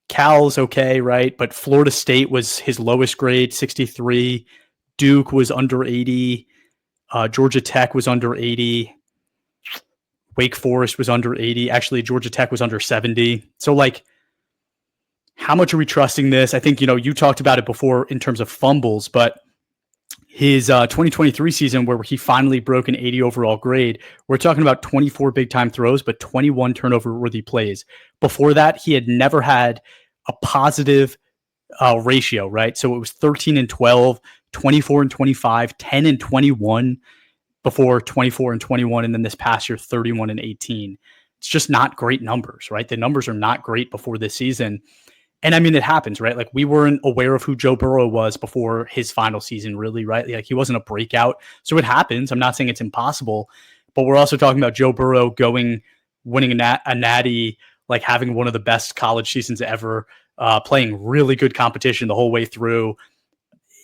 Cal's okay, right? But Florida State was his lowest grade, 63. Duke was under 80. Georgia Tech was under 80. Wake Forest was under 80. Actually, Georgia Tech was under 70. So, like, how much are we trusting this? I think, you talked about it before in terms of fumbles, but his 2023 season, where he finally broke an 80 overall grade, we're talking about 24 big time throws, but 21 turnover worthy plays. Before that, he had never had a positive ratio, right? So it was 13 and 12, 24 and 25, 10 and 21 before 24 and 21. And then this past year, 31 and 18. It's just not great numbers, right? The numbers are not great before this season. And I mean, it happens, right? Like we weren't aware of who Joe Burrow was before his final season, really, right? Like he wasn't a breakout. So it happens. I'm not saying it's impossible, but we're also talking about Joe Burrow winning a natty, like having one of the best college seasons ever, playing really good competition the whole way through.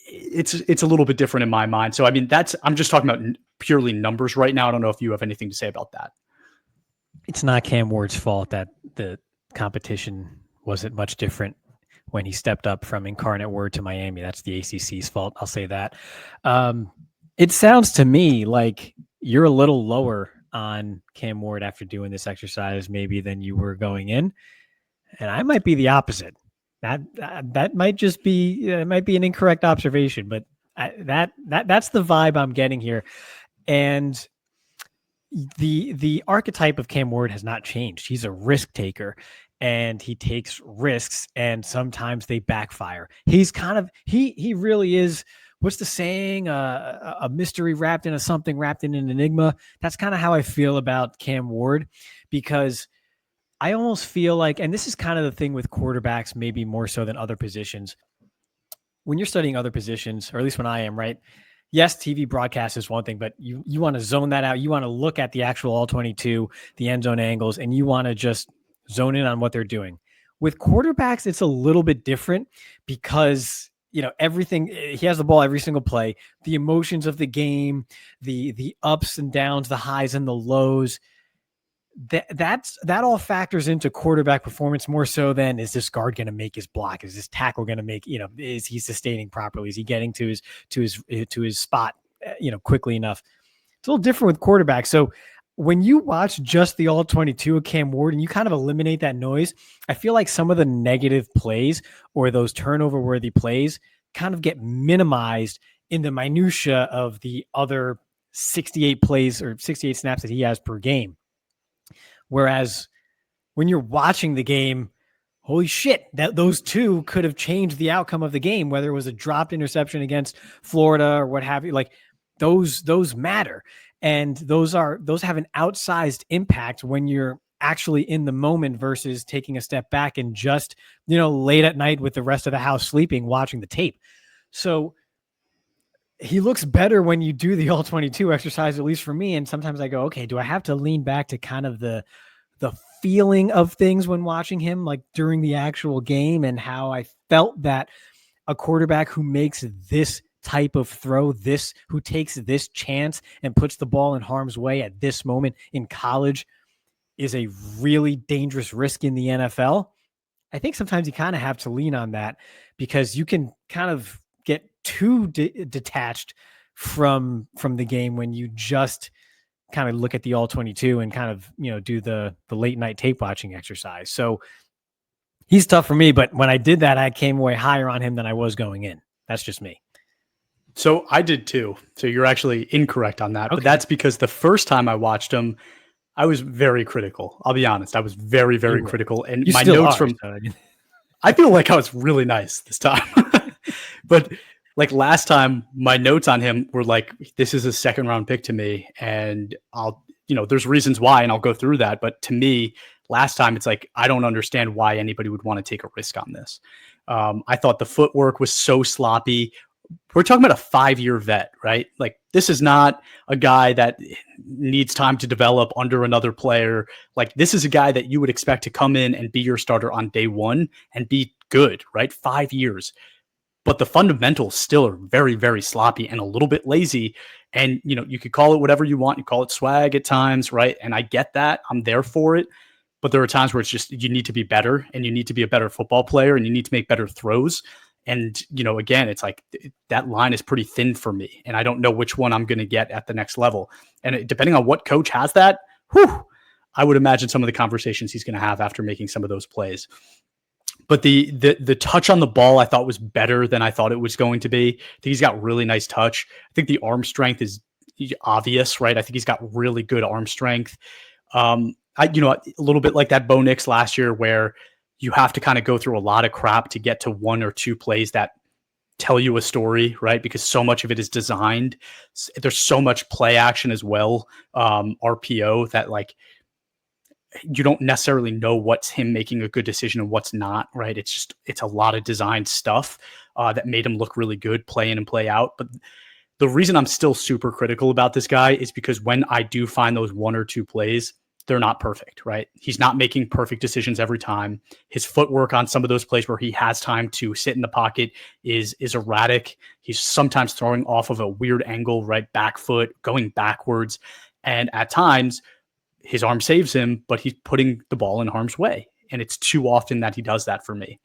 It's a little bit different in my mind. So, I mean, I'm just talking about purely numbers right now. I don't know if you have anything to say about that. It's not Cam Ward's fault that the competition wasn't much different when he stepped up from Incarnate Word to Miami. That's the ACC's fault. I'll say that. It sounds to me like you're a little lower on Cam Ward after doing this exercise maybe than you were going in. And I might be the opposite. That might just be, it might be an incorrect observation, but that's the vibe I'm getting here. And the archetype of Cam Ward has not changed. He's a risk taker and he takes risks and sometimes they backfire. He's kind of, he really is, what's the saying? A mystery wrapped in a something wrapped in an enigma. That's kind of how I feel about Cam Ward, because I almost feel like, and this is kind of the thing with quarterbacks, maybe more so than other positions. When you're studying other positions, or at least when I am, right? Yes, TV broadcast is one thing, but you want to zone that out. You want to look at the actual all 22, the end zone angles, and you want to just zone in on what they're doing. With quarterbacks, it's a little bit different because, you know, everything, he has the ball every single play, the emotions of the game, the ups and downs, the highs and the lows. That all factors into quarterback performance more so than, is this guard going to make his block? Is this tackle going to make, you know, is he sustaining properly? Is he getting to his spot, you know, quickly enough? It's a little different with quarterbacks. So when you watch just the all 22 of Cam Ward and you kind of eliminate that noise, I feel like some of the negative plays or those turnover worthy plays kind of get minimized in the minutia of the other 68 plays or 68 snaps that he has per game. Whereas when you're watching the game, holy shit, those two could have changed the outcome of the game, whether it was a dropped interception against Florida or what have you. Like those matter. And those have an outsized impact when you're actually in the moment versus taking a step back and just, you know, late at night with the rest of the house sleeping, watching the tape. So he looks better when you do the all 22 exercise, at least for me. And sometimes I go, okay, do I have to lean back to kind of the feeling of things when watching him, like during the actual game, and how I felt that a quarterback who makes this type of throw, who takes this chance and puts the ball in harm's way at this moment in college is a really dangerous risk in the NFL. I think sometimes you kind of have to lean on that because you can kind of get too detached from the game when you just kind of look at the all 22 and kind of, you know, do the late night tape watching exercise. So he's tough for me, but when I did that, I came away higher on him than I was going in. That's just me. So I did too. So you're actually incorrect on that, but that's because the first time I watched him, I was very critical. I'll be honest. I was very, very critical. And my notes I feel like I was really nice this time, but like last time, my notes on him were like, this is a second round pick to me. And there's reasons why, and I'll go through that. But to me, last time, it's like, I don't understand why anybody would want to take a risk on this. I thought the footwork was so sloppy. We're talking about a 5-year vet, right? Like, this is not a guy that needs time to develop under another player. Like, this is a guy that you would expect to come in and be your starter on day one and be good, right? 5 years. But the fundamentals still are very, very sloppy and a little bit lazy. And, you could call it whatever you want. You call it swag at times, right? And I get that. I'm there for it. But there are times where it's just, you need to be better and you need to be a better football player and you need to make better throws. And, again, it's like that line is pretty thin for me. And I don't know which one I'm going to get at the next level. And depending on what coach has that, I would imagine some of the conversations he's going to have after making some of those plays. But the touch on the ball I thought was better than I thought it was going to be. I think he's got really nice touch. I think the arm strength is obvious, right? I think he's got really good arm strength. A little bit like that Bo Nix last year, where you have to kind of go through a lot of crap to get to one or two plays that tell you a story, right? Because so much of it is designed. There's so much play action as well, RPO, that like you don't necessarily know what's him making a good decision and what's not, right? It's a lot of designed stuff that made him look really good play in and play out. But the reason I'm still super critical about this guy is because when I do find those one or two plays, they're not perfect, right? He's not making perfect decisions every time. His footwork on some of those plays where he has time to sit in the pocket is erratic. He's sometimes throwing off of a weird angle, right? Back foot, going backwards. And at times, his arm saves him, but he's putting the ball in harm's way. And it's too often that he does that for me.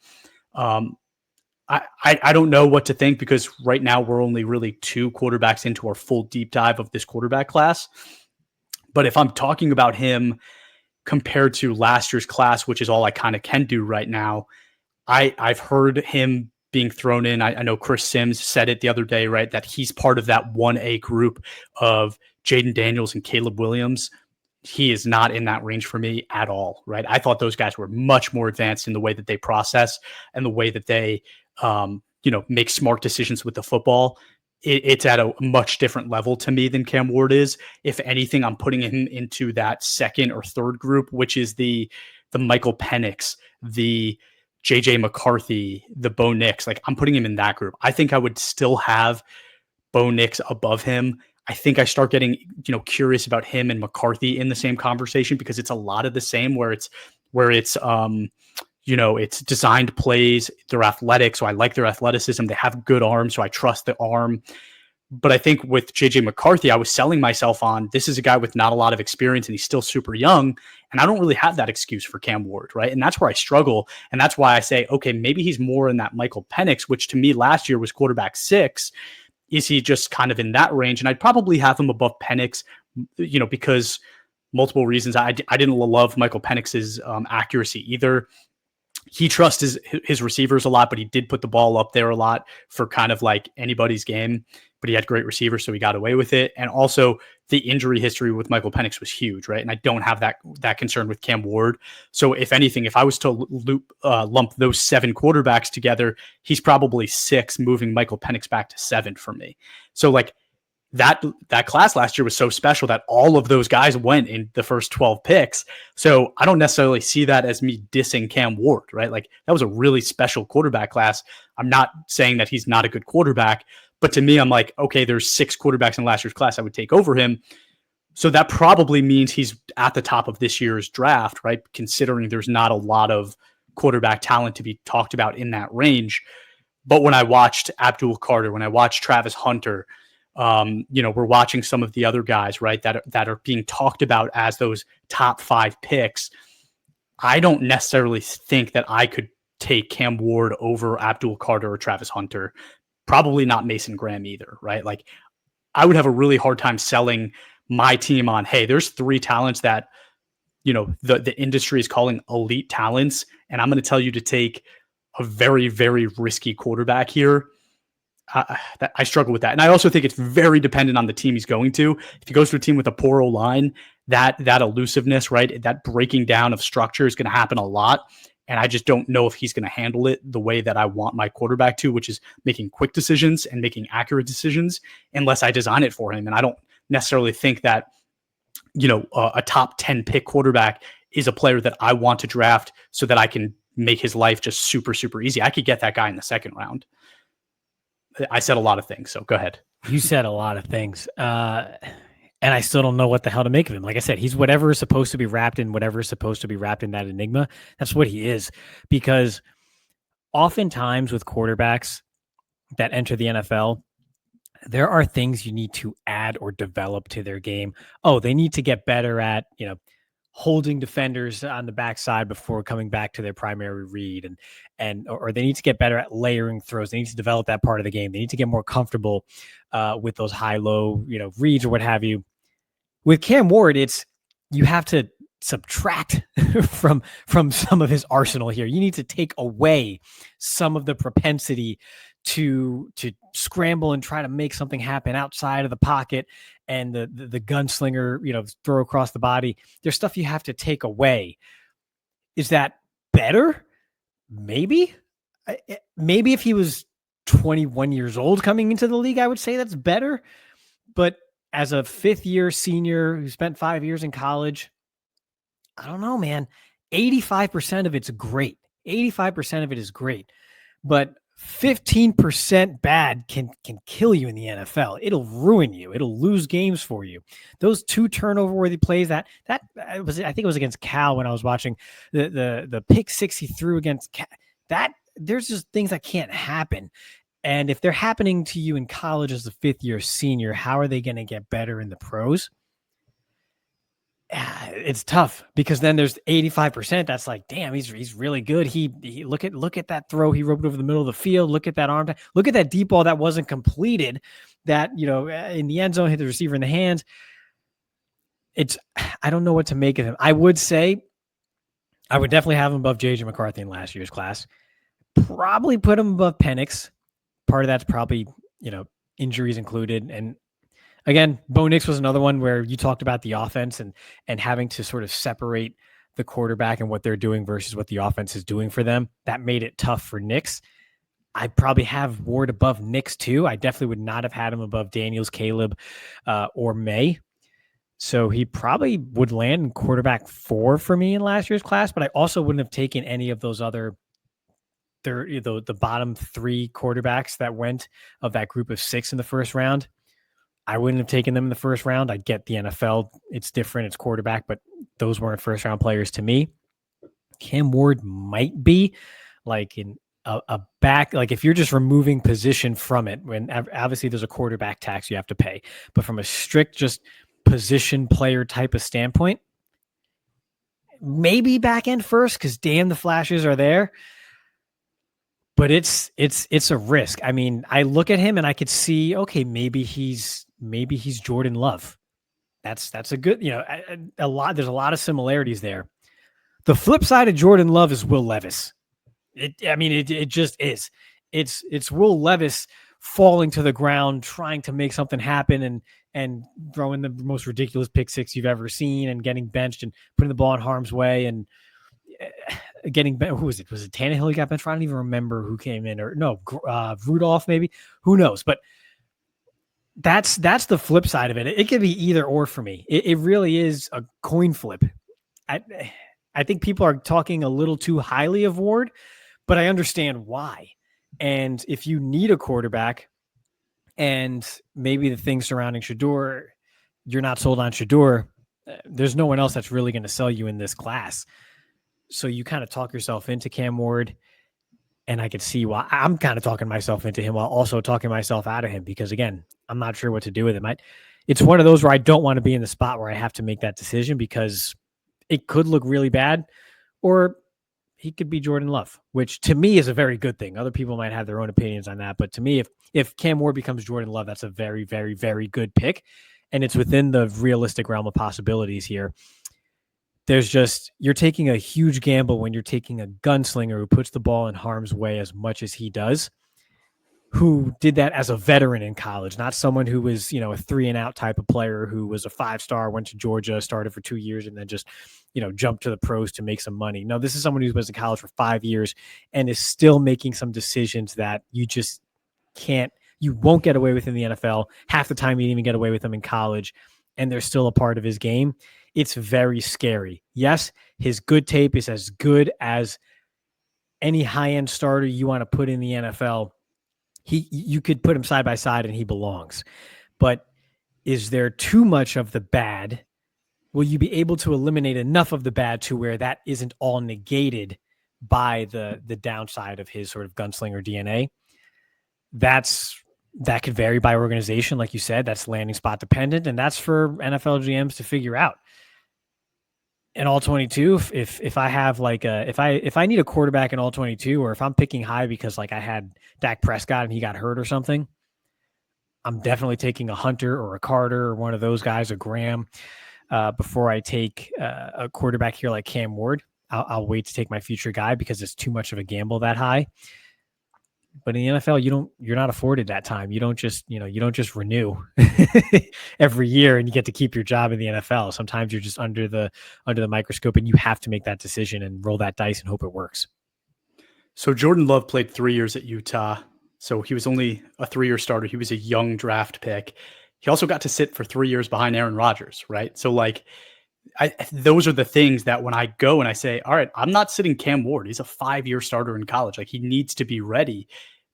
I don't know what to think, because right now we're only really 2 quarterbacks into our full deep dive of this quarterback class. But if I'm talking about him compared to last year's class, which is all I kind of can do right now, I've heard him being thrown in. I know Chris Sims said it the other day, right? That he's part of that 1A group of Jaden Daniels and Caleb Williams. He is not in that range for me at all, right? I thought those guys were much more advanced in the way that they process and the way that they, make smart decisions with the football. It's at a much different level to me than Cam Ward is. If anything, I'm putting him into that second or third group, which is the Michael Penix, the JJ McCarthy, the Bo Nix. Like, I'm putting him in that group. I think I would still have Bo Nix above him. I think I start getting, curious about him and McCarthy in the same conversation, because it's a lot of the same where it's it's designed plays. They're athletic, so I like their athleticism. They have good arms, so I trust the arm. But I think with JJ McCarthy, I was selling myself on, this is a guy with not a lot of experience and he's still super young. And I don't really have that excuse for Cam Ward, right? And that's where I struggle. And that's why I say, okay, maybe he's more in that Michael Penix, which to me last year was quarterback 6. Is he just kind of in that range? And I'd probably have him above Penix, because multiple reasons. I didn't love Michael Penix's accuracy either. He trusts his receivers a lot, but he did put the ball up there a lot for kind of like anybody's game. But he had great receivers, so he got away with it. And also the injury history with Michael Penix was huge, right? And I don't have that concern with Cam Ward. So if anything, if I was to lump those 7 quarterbacks together, he's probably 6, moving Michael Penix back to 7 for me. So like that class last year was so special that all of those guys went in the first 12 picks. So I don't necessarily see that as me dissing Cam Ward, right? Like, that was a really special quarterback class. I'm not saying that he's not a good quarterback, but to me, I'm like, okay, there's 6 quarterbacks in last year's class I would take over him. So that probably means he's at the top of this year's draft, right? Considering there's not a lot of quarterback talent to be talked about in that range. But when I watched Abdul Carter, when I watched Travis Hunter, we're watching some of the other guys, right, that are being talked about as those top 5 picks. I don't necessarily think that I could take Cam Ward over Abdul Carter or Travis Hunter. Probably not Mason Graham either, right? Like, I would have a really hard time selling my team on, hey, there's 3 talents that, the industry is calling elite talents, and I'm going to tell you to take a very, very risky quarterback here. I struggle with that. And I also think it's very dependent on the team he's going to. If he goes to a team with a poor O-line, that elusiveness, right, that breaking down of structure is going to happen a lot. And I just don't know if he's going to handle it the way that I want my quarterback to, which is making quick decisions and making accurate decisions, unless I design it for him. And I don't necessarily think that, a top 10 pick quarterback is a player that I want to draft so that I can make his life just super, super easy. I could get that guy in the 2nd round. I said a lot of things, so go ahead. You said a lot of things. And I still don't know what the hell to make of him. Like I said, he's whatever is supposed to be wrapped in whatever is supposed to be wrapped in that enigma. That's what he is. Because oftentimes with quarterbacks that enter the NFL, there are things you need to add or develop to their game. Oh, they need to get better at, holding defenders on the backside before coming back to their primary read, or they need to get better at layering throws. They need to develop that part of the game. They need to get more comfortable with those high-low, reads or what have you. With Cam Ward, it's you have to subtract from some of his arsenal here. You need to take away some of the propensity to scramble and try to make something happen outside of the pocket and the gunslinger, throw across the body. There's stuff you have to take away. Is that better? Maybe if he was 21 years old coming into the league, I would say that's better. But as a fifth-year senior who spent 5 years in college, I don't know, man. 85% of it's great. 85% of it is great. But 15% bad can kill you in the NFL. It'll ruin you. It'll lose games for you. Those 2 turnover-worthy plays that was, I think it was against Cal when I was watching the pick 6 he threw against Cal. That there's just things that can't happen. And if they're happening to you in college as a fifth-year senior, how are they going to get better in the pros? It's tough because then there's 85%. That's like, damn, he's really good. He look at that throw he roped over the middle of the field. Look at that arm. Look at that deep ball that wasn't completed. That in the end zone hit the receiver in the hands. I don't know what to make of him. I would say I would definitely have him above JJ McCarthy in last year's class. Probably put him above Penix. Part of that's probably injuries included. And again, Bo Nix was another one where you talked about the offense and having to sort of separate the quarterback and what they're doing versus what the offense is doing for them. That made it tough for Nix. I'd probably have Ward above Nix too. I definitely would not have had him above Daniels, Caleb, or May. So he probably would land in quarterback 4 for me in last year's class, but I also wouldn't have taken any of those other the bottom 3 quarterbacks that went of that group of 6 in the first round. I wouldn't have taken them in the first round. I get the NFL. It's different. It's quarterback, but those weren't first round players to me. Cam Ward might be like in a back, like if you're just removing position from it, when obviously there's a quarterback tax you have to pay, but from a strict just position player type of standpoint, maybe back end first because damn, the flashes are there. But it's a risk. I mean, I look at him and I could see, okay, maybe he's Jordan Love. That's a good, there's a lot of similarities there. The flip side of Jordan Love is Will Levis. It just is. It's Will Levis falling to the ground, trying to make something happen and throwing the most ridiculous pick 6 you've ever seen and getting benched and putting the ball in harm's way and who was it? Was it Tannehill he got benched? I don't even remember who came in, or no, Rudolph maybe. Who knows? But that's the flip side of it. It could be either or for me. It really is a coin flip. I think people are talking a little too highly of Ward, but I understand why. And if you need a quarterback, and maybe the things surrounding Shedeur, you're not sold on Shedeur, there's no one else that's really going to sell you in this class. So you kind of talk yourself into Cam Ward, and I could see why I'm kind of talking myself into him while also talking myself out of him, because again, I'm not sure what to do with him. It's one of those where I don't want to be in the spot where I have to make that decision because it could look really bad, or he could be Jordan Love, which to me is a very good thing. Other people might have their own opinions on that, but to me, if Cam Ward becomes Jordan Love, that's a very, very, very good pick, and it's within the realistic realm of possibilities here. You're taking a huge gamble when you're taking a gunslinger who puts the ball in harm's way as much as he does, who did that as a veteran in college, not someone who was, a 3-and-out type of player who was a 5-star, went to Georgia, started for 2 years, and then just, jumped to the pros to make some money. No, this is someone who was in college for 5 years and is still making some decisions that you just you won't get away with in the NFL. Half the time you didn't even get away with them in college, and they're still a part of his game. It's very scary. Yes, his good tape is as good as any high-end starter you want to put in the NFL. You could put him side by side and he belongs. But is there too much of the bad? Will you be able to eliminate enough of the bad to where that isn't all negated by the downside of his sort of gunslinger DNA? That could vary by organization. Like you said, that's landing spot dependent, and that's for NFL GMs to figure out. In all 22, if I have if I need a quarterback in all 22, or if I'm picking high because like I had Dak Prescott and he got hurt or something, I'm definitely taking a Hunter or a Carter or one of those guys, a Graham. before I take a quarterback here like Cam Ward. I'll wait to take my future guy because it's too much of a gamble that high. But in the NFL, you're not afforded that time. You don't just renew every year and you get to keep your job in the NFL. Sometimes you're just under the microscope and you have to make that decision and roll that dice and hope it works. So Jordan Love played 3 years at Utah. So he was only a 3-year starter. He was a young draft pick. He also got to sit for 3 years behind Aaron Rodgers, right? So like, those are the things that when I go and I say, all right, I'm not sitting Cam Ward. He's a 5-year starter in college. Like he needs to be ready.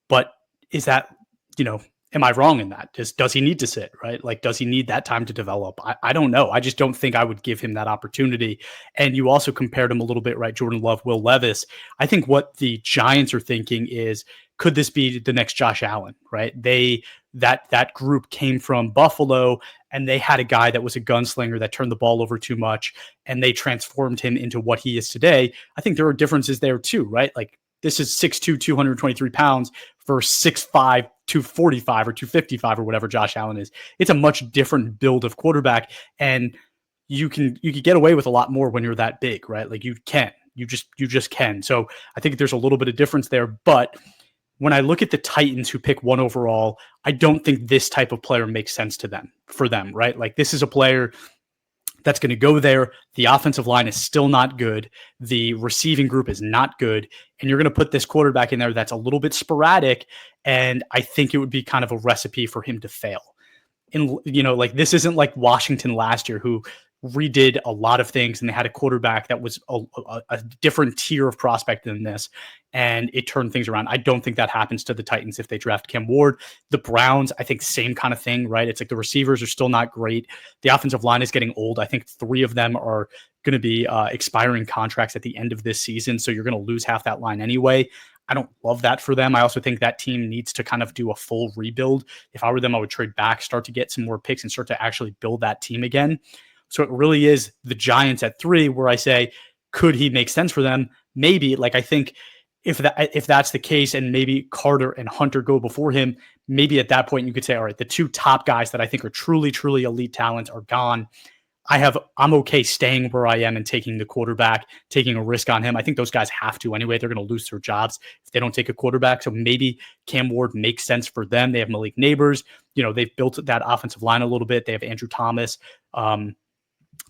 But is that, am I wrong in that? Does he need to sit, right? Like, does he need that time to develop? I don't know. I just don't think I would give him that opportunity. And you also compared him a little bit, right? Jordan Love, Will Levis. I think what the Giants are thinking is, could this be the next Josh Allen, right? That group came from Buffalo and they had a guy that was a gunslinger that turned the ball over too much and they transformed him into what he is today. I think there are differences there too, right? Like this is 6'2", 223 pounds versus 6'5", 245 or 255 or whatever Josh Allen is. It's a much different build of quarterback and you can get away with a lot more when you're that big, right? Like you just can. So I think there's a little bit of difference there, but when I look at the Titans who pick 1 overall, I don't think this type of player makes sense for them, right? Like this is a player that's going to go there. The offensive line is still not good. The receiving group is not good. And you're going to put this quarterback in there that's a little bit sporadic. And I think it would be kind of a recipe for him to fail. And, like this isn't like Washington last year who redid a lot of things and they had a quarterback that was a different tier of prospect than this and it turned things around. I don't think that happens to the Titans if they draft Cam Ward. The Browns, I think same kind of thing, right? It's like the receivers are still not great. The offensive line is getting old. I think 3 of them are going to be expiring contracts at the end of this season. So you're going to lose half that line anyway. I don't love that for them. I also think that team needs to kind of do a full rebuild. If I were them, I would trade back, start to get some more picks and start to actually build that team again. So it really is the Giants at 3 where I say, could he make sense for them? Maybe. Like I think if that's the case and maybe Carter and Hunter go before him, maybe at that point you could say, all right, the 2 top guys that I think are truly, truly elite talents are gone. I'm okay staying where I am and taking the quarterback, taking a risk on him. I think those guys have to anyway. They're going to lose their jobs if they don't take a quarterback. So maybe Cam Ward makes sense for them. They have Malik Neighbors. They've built that offensive line a little bit. They have Andrew Thomas.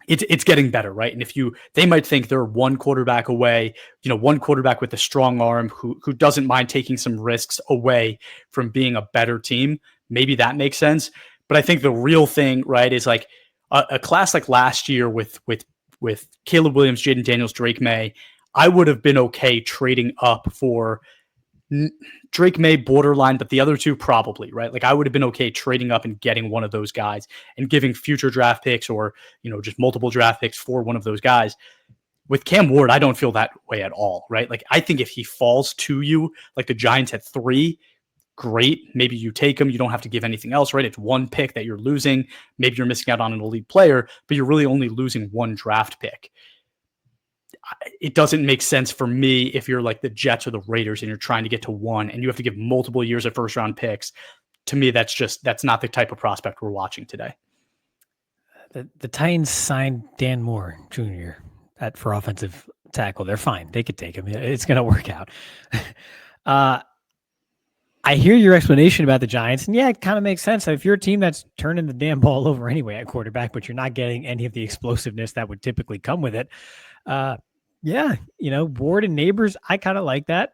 It's getting better, right? And they might think they're one quarterback away, one quarterback with a strong arm who doesn't mind taking some risks away from being a better team. Maybe that makes sense. But I think the real thing, right, is like a class like last year with Caleb Williams, Jaden Daniels, Drake May. I would have been okay trading up for Drake May borderline, but the other 2 probably, right? Like I would have been okay trading up and getting one of those guys and giving future draft picks or, just multiple draft picks for one of those guys. With Cam Ward, I don't feel that way at all, right? Like I think if he falls to you, like the Giants at 3, great. Maybe you take him. You don't have to give anything else, right? It's 1 pick that you're losing. Maybe you're missing out on an elite player, but you're really only losing 1 draft pick. It doesn't make sense for me if you're like the Jets or the Raiders and you're trying to get to 1 and you have to give multiple years of first round picks. To me, that's not the type of prospect we're watching today. The Titans signed Dan Moore Jr. for offensive tackle. They're fine. They could take him. It's going to work out. I hear your explanation about the Giants, and yeah, it kind of makes sense. If you're a team that's turning the damn ball over anyway at quarterback, but you're not getting any of the explosiveness that would typically come with it, Ward and Neighbors, I kind of like that.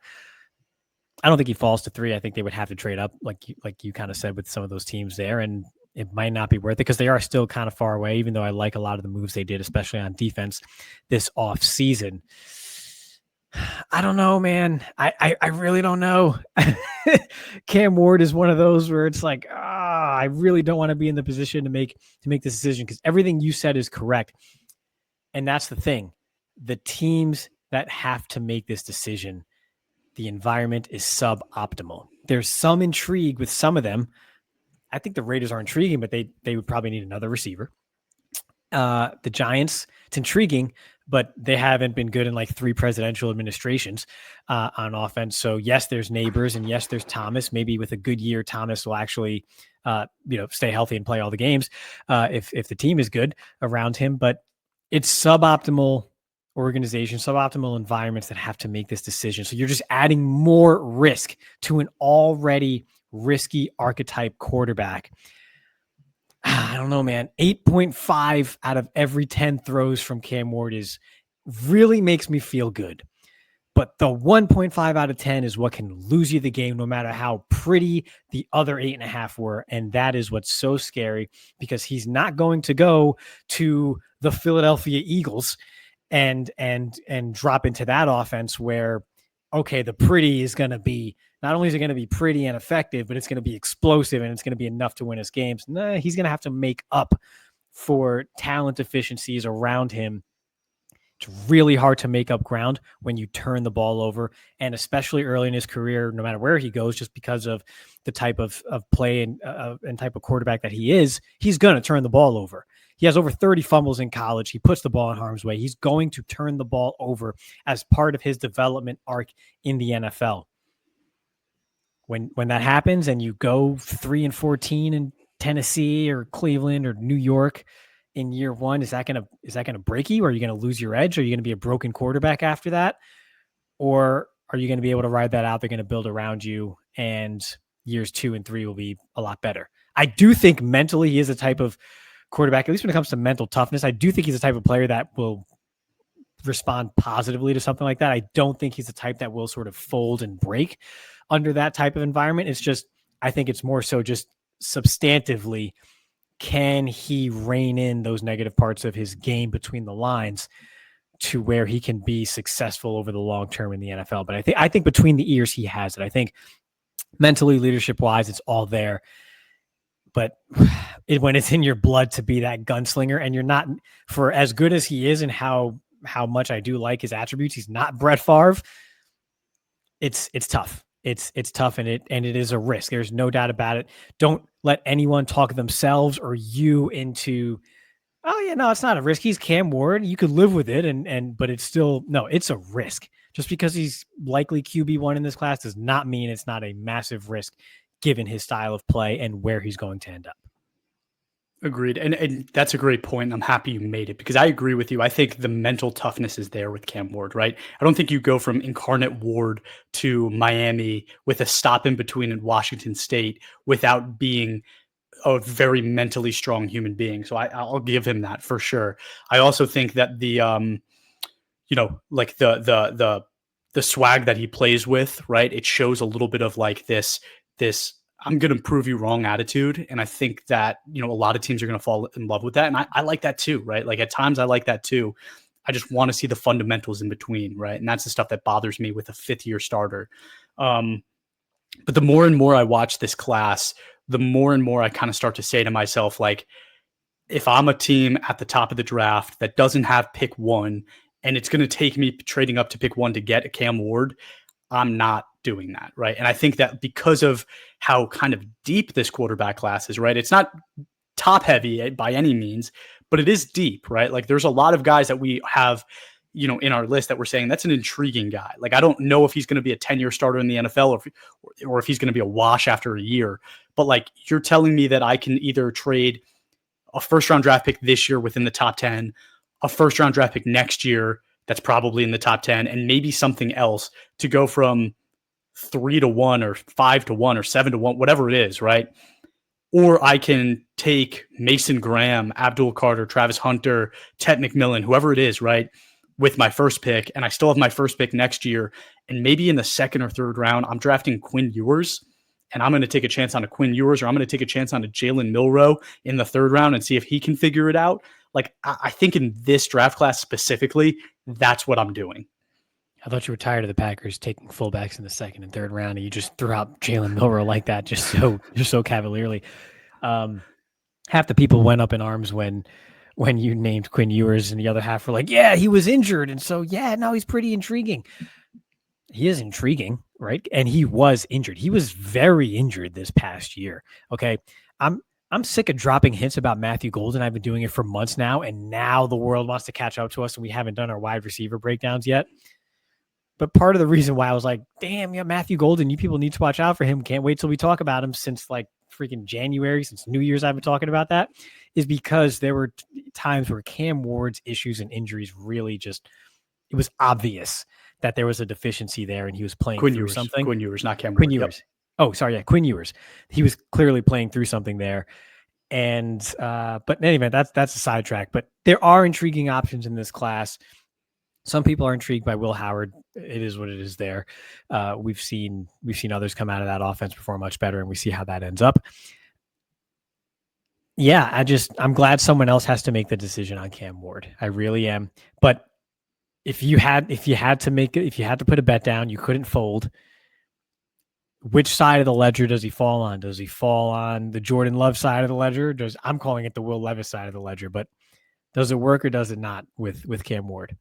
I don't think he falls to 3. I think they would have to trade up, like you kind of said, with some of those teams there, and it might not be worth it because they are still kind of far away, even though I like a lot of the moves they did, especially on defense this off season. I don't know, man. I really don't know. Cam Ward is one of those where it's like, I really don't want to be in the position to make this decision because everything you said is correct. And that's the thing. The teams that have to make this decision, the environment is suboptimal. There's some intrigue with some of them. I think the Raiders are intriguing, but they would probably need another receiver. The Giants, it's intriguing, but they haven't been good in like 3 presidential administrations on offense. So yes, there's Neighbors, and yes, there's Thomas. Maybe with a good year, Thomas will actually, stay healthy and play all the games if the team is good around him. But it's suboptimal organization, suboptimal environments that have to make this decision. So you're just adding more risk to an already risky archetype quarterback. I don't know, man. 8.5 out of every 10 throws from Cam Ward really makes me feel good. But the 1.5 out of 10 is what can lose you the game, no matter how pretty the other 8.5 were. And that is what's so scary, because he's not going to go to the Philadelphia Eagles and drop into that offense where, okay, the pretty is going to be, not only is it going to be pretty and effective, but it's going to be explosive and it's going to be enough to win us games. Nah, he's going to have to make up for talent deficiencies around him. It's really hard to make up ground when you turn the ball over, and especially early in his career, no matter where he goes, just because of the type of play and type of quarterback that he is, he's going to turn the ball over. He has over 30 fumbles in college. He puts the ball in harm's way. He's going to turn the ball over as part of his development arc in the NFL. When that happens and you go 3-14 in Tennessee or Cleveland or New York in year one, is that gonna break you? Or are you gonna lose your edge? Are you gonna be a broken quarterback after that? Or are you gonna be able to ride that out? They're gonna build around you, and years 2 and 3 will be a lot better. I do think mentally he is a type of quarterback, at least when it comes to mental toughness. I do think he's a type of player that will respond positively to something like that. I don't think he's the type that will sort of fold and break under that type of environment. It's just, I think it's more so just substantively, can he rein in those negative parts of his game between the lines to where he can be successful over the long term in the NFL? But I think between the ears, he has it. I think mentally, leadership wise, it's all there. But when it's in your blood to be that gunslinger, and you're not, for as good as he is and how much I do like his attributes, he's not Brett Favre. It's tough. It's tough, and it is a risk. There's no doubt about it. Don't let anyone talk themselves or you into, oh yeah, no, it's not a risk. He's Cam Ward. You could live with it, but it's still, no, it's a risk. Just because he's likely QB1 in this class does not mean it's not a massive risk given his style of play and where he's going to end up. Agreed. And that's a great point. I'm happy you made it, because I agree with you. I think the mental toughness is there with Cam Ward, right? I don't think you go from incarnate Ward to Miami with a stop in between in Washington State without being a very mentally strong human being. So I'll give him that for sure. I also think that the swag that he plays with, right? It shows a little bit of like this I'm going to prove you wrong attitude. And I think that, a lot of teams are going to fall in love with that. And I like that too, right? Like at times I like that too. I just want to see the fundamentals in between, right? And that's the stuff that bothers me with a 5th-year starter. But the more and more I watch this class, the more and more I kind of start to say to myself, like, if I'm a team at the top of the draft that doesn't have pick 1, and it's going to take me trading up to pick 1 to get a Cam Ward, I'm not doing that, right? And I think that because of how kind of deep this quarterback class is, right? It's not top heavy by any means, but it is deep, right? Like there's a lot of guys that we have, in our list that we're saying that's an intriguing guy. Like I don't know if he's going to be a 10-year starter in the NFL or if he's going to be a wash after a year. But like you're telling me that I can either trade a 1st-round draft pick this year within the top 10, a 1st-round draft pick next year that's probably in the top 10, and maybe something else to go from 3-1 or 5-1 or 7-1, whatever it is, right? Or I can take Mason Graham, Abdul Carter, Travis Hunter, Ted McMillan, whoever it is, right, with my first pick, and I still have my first pick next year, and maybe in the 2nd or 3rd round, I'm drafting Quinn Ewers, and I'm going to take a chance on a Quinn Ewers, or I'm going to take a chance on a Jalen Milroe in the 3rd round and see if he can figure it out. Like, I think in this draft class specifically, that's what I'm doing. I thought you were tired of the Packers taking fullbacks in the 2nd and 3rd round, and you just threw out Jalen Milroe like that, just so cavalierly. Half the people went up in arms when you named Quinn Ewers, and the other half were like, yeah, he was injured. And so, yeah, no, he's pretty intriguing. He is intriguing, right? And he was injured. He was very injured this past year. Okay. I'm sick of dropping hints about Matthew Golden. I've been doing it for months now, and now the world wants to catch up to us, and we haven't done our wide receiver breakdowns yet. But part of the reason why I was like, damn, yeah, Matthew Golden, you people need to watch out for him. Can't wait till we talk about him since like freaking January, since New Year's I've been talking about that, is because there were times where Cam Ward's issues and injuries really just, it was obvious that there was a deficiency there and he was playing through something. Quinn Ewers, not Cam Ward. Quinn Ewers. Yep. Oh, sorry. Yeah, Quinn Ewers. He was clearly playing through something there. And, but in any event, that's a sidetrack. But there are intriguing options in this class. Some people are intrigued by Will Howard. It is what it is there. We've seen others come out of that offense perform much better, and we see how that ends up. Yeah, I'm glad someone else has to make the decision on Cam Ward. I really am. But if you had to put a bet down, you couldn't fold. Which side of the ledger does he fall on? Does he fall on the Jordan Love side of the ledger? I'm calling it the Will Levis side of the ledger, but does it work or does it not with Cam Ward?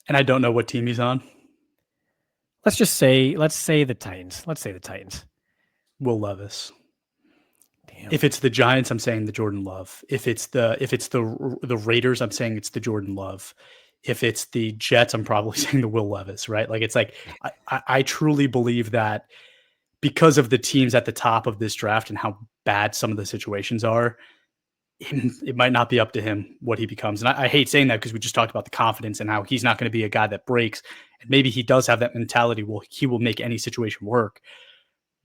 And I don't know what team he's on. Let's say the Titans. Let's say the Titans. Will Levis. Damn. If it's the Giants, I'm saying the Jordan Love. If it's the Raiders, I'm saying it's the Jordan Love. If it's the Jets, I'm probably saying the Will Levis, right? Like, it's like, I truly believe that because of the teams at the top of this draft and how bad some of the situations are, it might not be up to him what he becomes. And I hate saying that because we just talked about the confidence and how he's not going to be a guy that breaks. And maybe he does have that mentality. Well, he will make any situation work.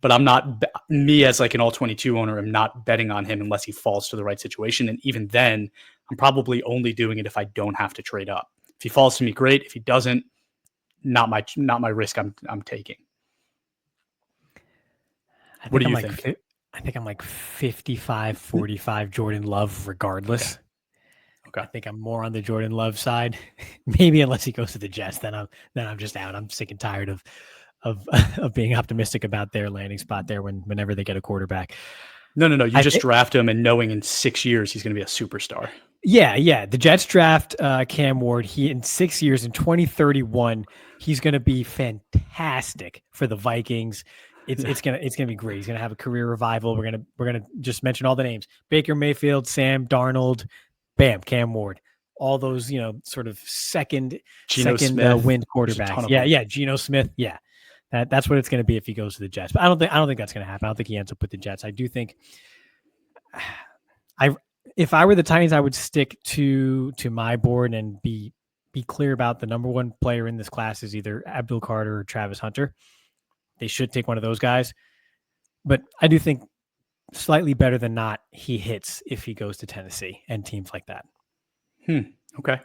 But I'm not, me as like an all-22 owner, I'm not betting on him unless he falls to the right situation. And even then, I'm probably only doing it if I don't have to trade up. If he falls to me, great. If he doesn't, not my risk I'm taking. What do you think? I think I'm like 55-45 Jordan Love regardless. Okay. I think I'm more on the Jordan Love side. Maybe unless he goes to the Jets, then I'm just out. I'm sick and tired of being optimistic about their landing spot there whenever they get a quarterback. No. You just draft him and knowing in 6 years he's going to be a superstar. Yeah. The Jets draft Cam Ward. He in 6 years, in 2031, he's going to be fantastic for the Vikings. It's gonna be great. He's gonna have a career revival. We're gonna just mention all the names: Baker Mayfield, Sam Darnold, bam, Cam Ward. All those sort of second wind quarterbacks. Yeah, Geno Smith. Yeah, that's what it's gonna be if he goes to the Jets. But I don't think that's gonna happen. I don't think he ends up with the Jets. I do think if I were the Titans, I would stick to my board and be clear about the number one player in this class is either Abdul Carter or Travis Hunter. They should take one of those guys. But I do think slightly better than not, he hits if he goes to Tennessee and teams like that. Okay.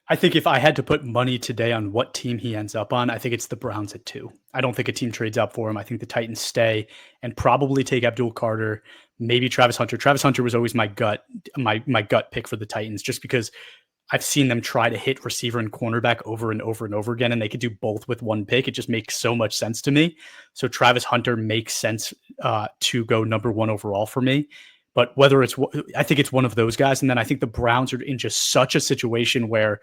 I think if I had to put money today on what team he ends up on, I think it's the Browns at 2. I don't think a team trades up for him. I think the Titans stay and probably take Abdul Carter, maybe Travis Hunter. Travis Hunter was always my gut pick for the Titans, just because I've seen them try to hit receiver and cornerback over and over and over again, and they could do both with one pick. It just makes so much sense to me. So Travis Hunter makes sense to go number 1 overall for me. But I think it's one of those guys. And then I think the Browns are in just such a situation where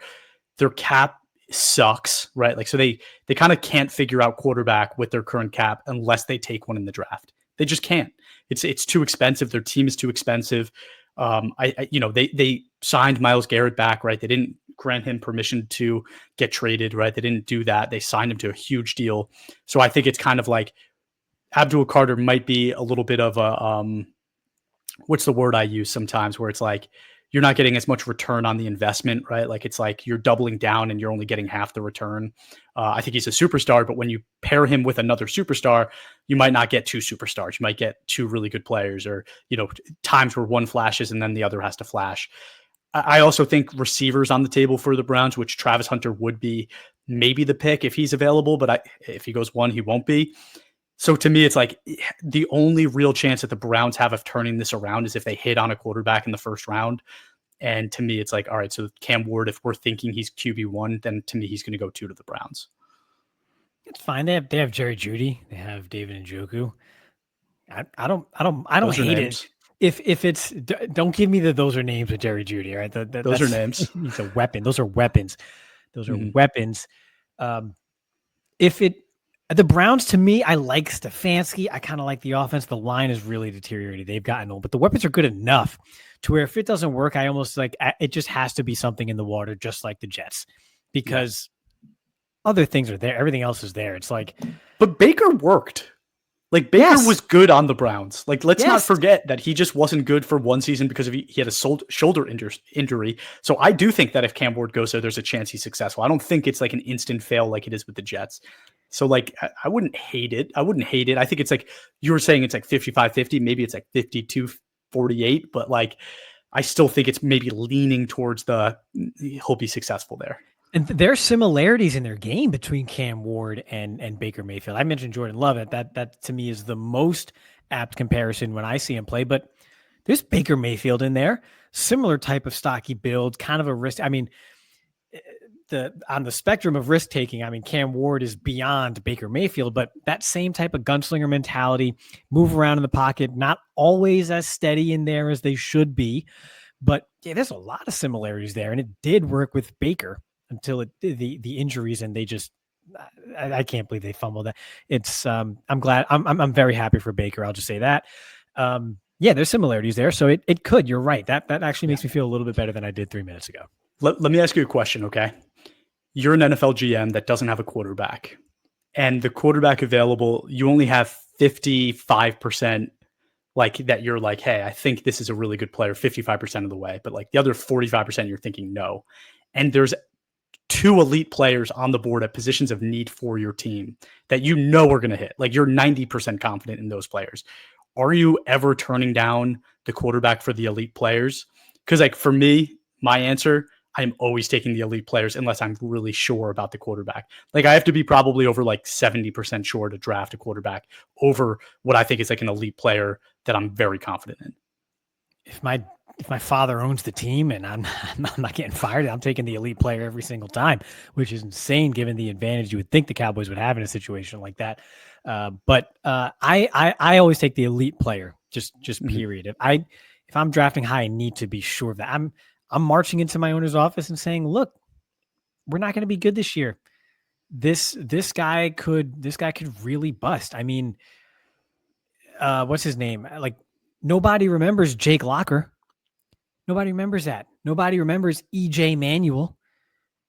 their cap sucks, right? Like, so they kind of can't figure out quarterback with their current cap unless they take one in the draft. They just can't. It's too expensive. Their team is too expensive. They signed Myles Garrett back, right? They didn't grant him permission to get traded, right? They didn't do that. They signed him to a huge deal. So I think it's kind of like Abdul Carter might be a little bit of a, what's the word I use sometimes, where it's like, you're not getting as much return on the investment, right? Like, it's like you're doubling down and you're only getting half the return. I think he's a superstar, but when you pair him with another superstar, you might not get 2 superstars. You might get 2 really good players, or, times where one flashes and then the other has to flash. I also think receivers on the table for the Browns, which Travis Hunter would be maybe the pick if he's available, but if he goes 1, he won't be. So to me, it's like the only real chance that the Browns have of turning this around is if they hit on a quarterback in the first round. And to me, it's like, all right, so Cam Ward, if we're thinking he's QB1, then to me, he's going to go 2 to the Browns. It's fine. They have Jerry Jeudy. They have David Njoku. I don't Those hate it. If it's, don't give me those are names with Jerry Jeudy. All right. Those are names. He's a weapon. Those are weapons. Those are weapons. The Browns, to me, I like Stefanski. I kind of like the offense. The line is really deteriorated. They've gotten old, but the weapons are good enough to where if it doesn't work, I almost like it just has to be something in the water, just like the Jets, because other things are there. Everything else is there. It's like, but Baker worked. Like Baker was good on the Browns. Like let's not forget that he just wasn't good for one season because he had a shoulder injury. So I do think that if Cam Ward goes there, there's a chance he's successful. I don't think it's like an instant fail like it is with the Jets. So like I wouldn't hate it. I think it's like you were saying it's like 55-50. Maybe it's like 52-48. But like I still think it's maybe leaning towards he'll be successful there. And there are similarities in their game between Cam Ward and Baker Mayfield. I mentioned Jordan Love. That to me is the most apt comparison when I see him play. But there's Baker Mayfield in there, similar type of stocky build, kind of a risk. I mean, on the spectrum of risk taking, I mean, Cam Ward is beyond Baker Mayfield, but that same type of gunslinger mentality, move around in the pocket, not always as steady in there as they should be. But yeah, there's a lot of similarities there, and it did work with Baker until the injuries, and they just I can't believe they fumbled that. It's I'm glad I'm very happy for Baker. I'll just say that. Yeah, there's similarities there, so it could. You're right. That actually makes me feel a little bit better than I did 3 minutes ago. Let me ask you a question, okay? You're an NFL GM that doesn't have a quarterback, and the quarterback available, you only have 55%. Like that, you're like, hey, I think this is a really good player 55% of the way, but like the other 45%, you're thinking no. And there's 2 elite players on the board at positions of need for your team that you know are going to hit. Like you're 90% confident in those players. Are you ever turning down the quarterback for the elite players? Because like for me, my answer, I'm always taking the elite players unless I'm really sure about the quarterback. Like I have to be probably over like 70% sure to draft a quarterback over what I think is like an elite player that I'm very confident in. If my father owns the team and I'm not getting fired, I'm taking the elite player every single time, which is insane given the advantage you would think the Cowboys would have in a situation like that. But I always take the elite player, just period. If I'm drafting high, I need to be sure of that. I'm marching into my owner's office and saying, look, we're not going to be good this year. This guy could really bust. I mean, what's his name? Like nobody remembers Jake Locker. Nobody remembers that. Nobody remembers EJ Manuel.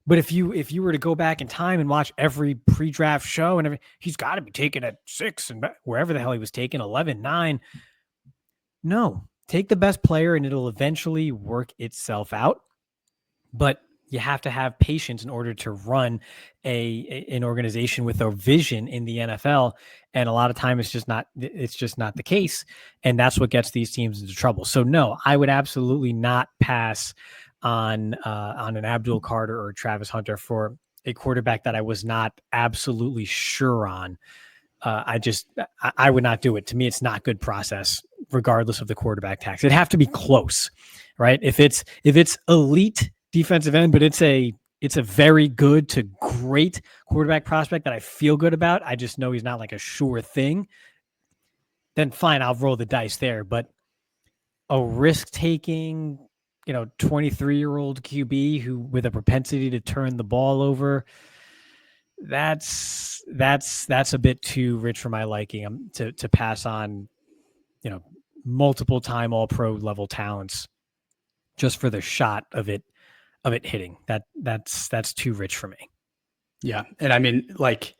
But if you were to go back in time and watch every pre-draft show and he's got to be taken at 6 and wherever the hell he was taken, 11, 9. No, take the best player and it'll eventually work itself out. But you have to have patience in order to run an organization with a vision in the NFL. And a lot of time it's just not the case. And that's what gets these teams into trouble. So no, I would absolutely not pass on an Abdul Carter or Travis Hunter for a quarterback that I was not absolutely sure on. I would not do it. To me, it's not good process, regardless of the quarterback tax. It'd have to be close, right? If it's elite defensive end, but it's a very good to great quarterback prospect that I feel good about, I just know he's not like a sure thing, then fine, I'll roll the dice there. But a risk-taking, 23-year-old QB who with a propensity to turn the ball over, that's a bit too rich for my liking to pass on, multiple time all-pro level talents just for the shot of it hitting. That's too rich for me. Yeah. And I mean, like,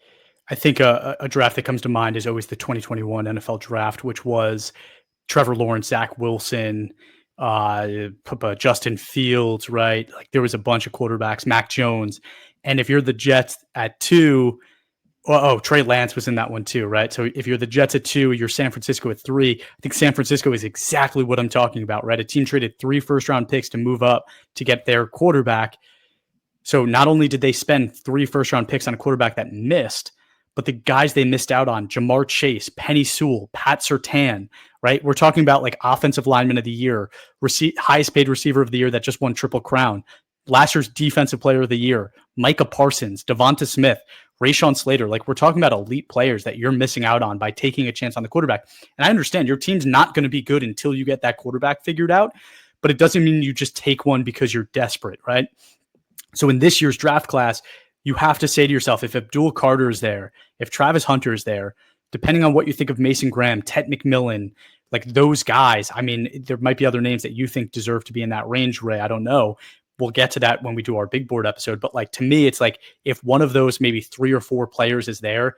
I think a draft that comes to mind is always the 2021 NFL draft, which was Trevor Lawrence, Zach Wilson, Justin Fields, right? Like there was a bunch of quarterbacks, Mac Jones. And if you're the Jets at 2, Trey Lance was in that one too, right? So if you're the Jets at 2, you're San Francisco at 3. I think San Francisco is exactly what I'm talking about, right? A team traded 3 first-round picks to move up to get their quarterback. So not only did they spend 3 first-round picks on a quarterback that missed, but the guys they missed out on, Jamar Chase, Penny Sewell, Pat Surtain, right? We're talking about like offensive lineman of the year, highest paid receiver of the year that just won Triple Crown, last year's defensive player of the year, Micah Parsons, Devonta Smith, Rashawn Slater. Like we're talking about elite players that you're missing out on by taking a chance on the quarterback. And I understand your team's not going to be good until you get that quarterback figured out, but it doesn't mean you just take one because you're desperate, right? So in this year's draft class, you have to say to yourself, if Abdul Carter is there, if Travis Hunter is there, depending on what you think of Mason Graham, Ted McMillan, like those guys, I mean, there might be other names that you think deserve to be in that range, Ray. I don't know. We'll get to that when we do our big board episode. But like, to me, it's like if one of those maybe 3 or 4 players is there,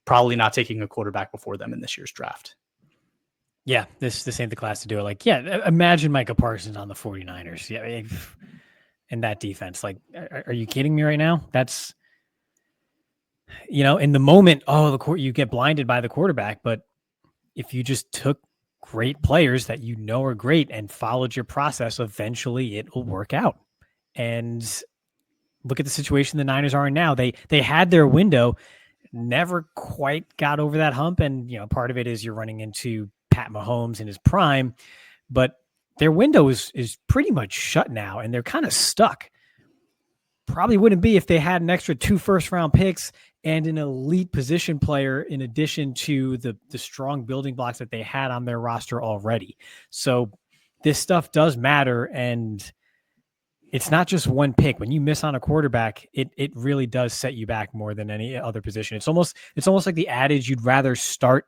probably not taking a quarterback before them in this year's draft. Yeah, this ain't the class to do it. Like, yeah, imagine Micah Parsons on the 49ers. Yeah, and that defense. Like, are you kidding me right now? That's, in the moment, you get blinded by the quarterback. But if you just took great players that are great and followed your process, eventually it will work out. And look at the situation the Niners are in now. They had their window, never quite got over that hump. And, part of it is you're running into Pat Mahomes in his prime, but their window is pretty much shut now, and they're kind of stuck. Probably wouldn't be if they had an extra 2 first-round picks and an elite position player in addition to the strong building blocks that they had on their roster already. So this stuff does matter, and it's not just one pick. When you miss on a quarterback, it really does set you back more than any other position. It's almost like the adage, you'd rather start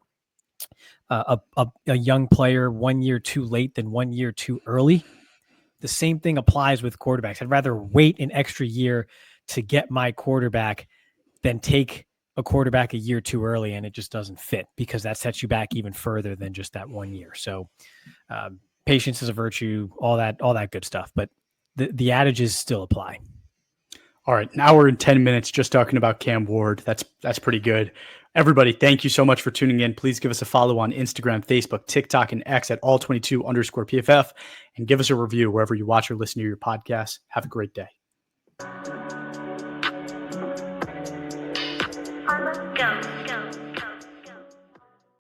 a young player 1 year too late than 1 year too early. The same thing applies with quarterbacks. I'd rather wait an extra year to get my quarterback than take a quarterback a year too early, and it just doesn't fit, because that sets you back even further than just that 1 year. So patience is a virtue, all that good stuff. But the adages still apply. All right, an hour and 10 minutes just talking about Cam Ward. That's pretty good. Everybody, thank you so much for tuning in. Please give us a follow on Instagram, Facebook, TikTok, and X at all22_PFF, and give us a review wherever you watch or listen to your podcasts. Have a great day.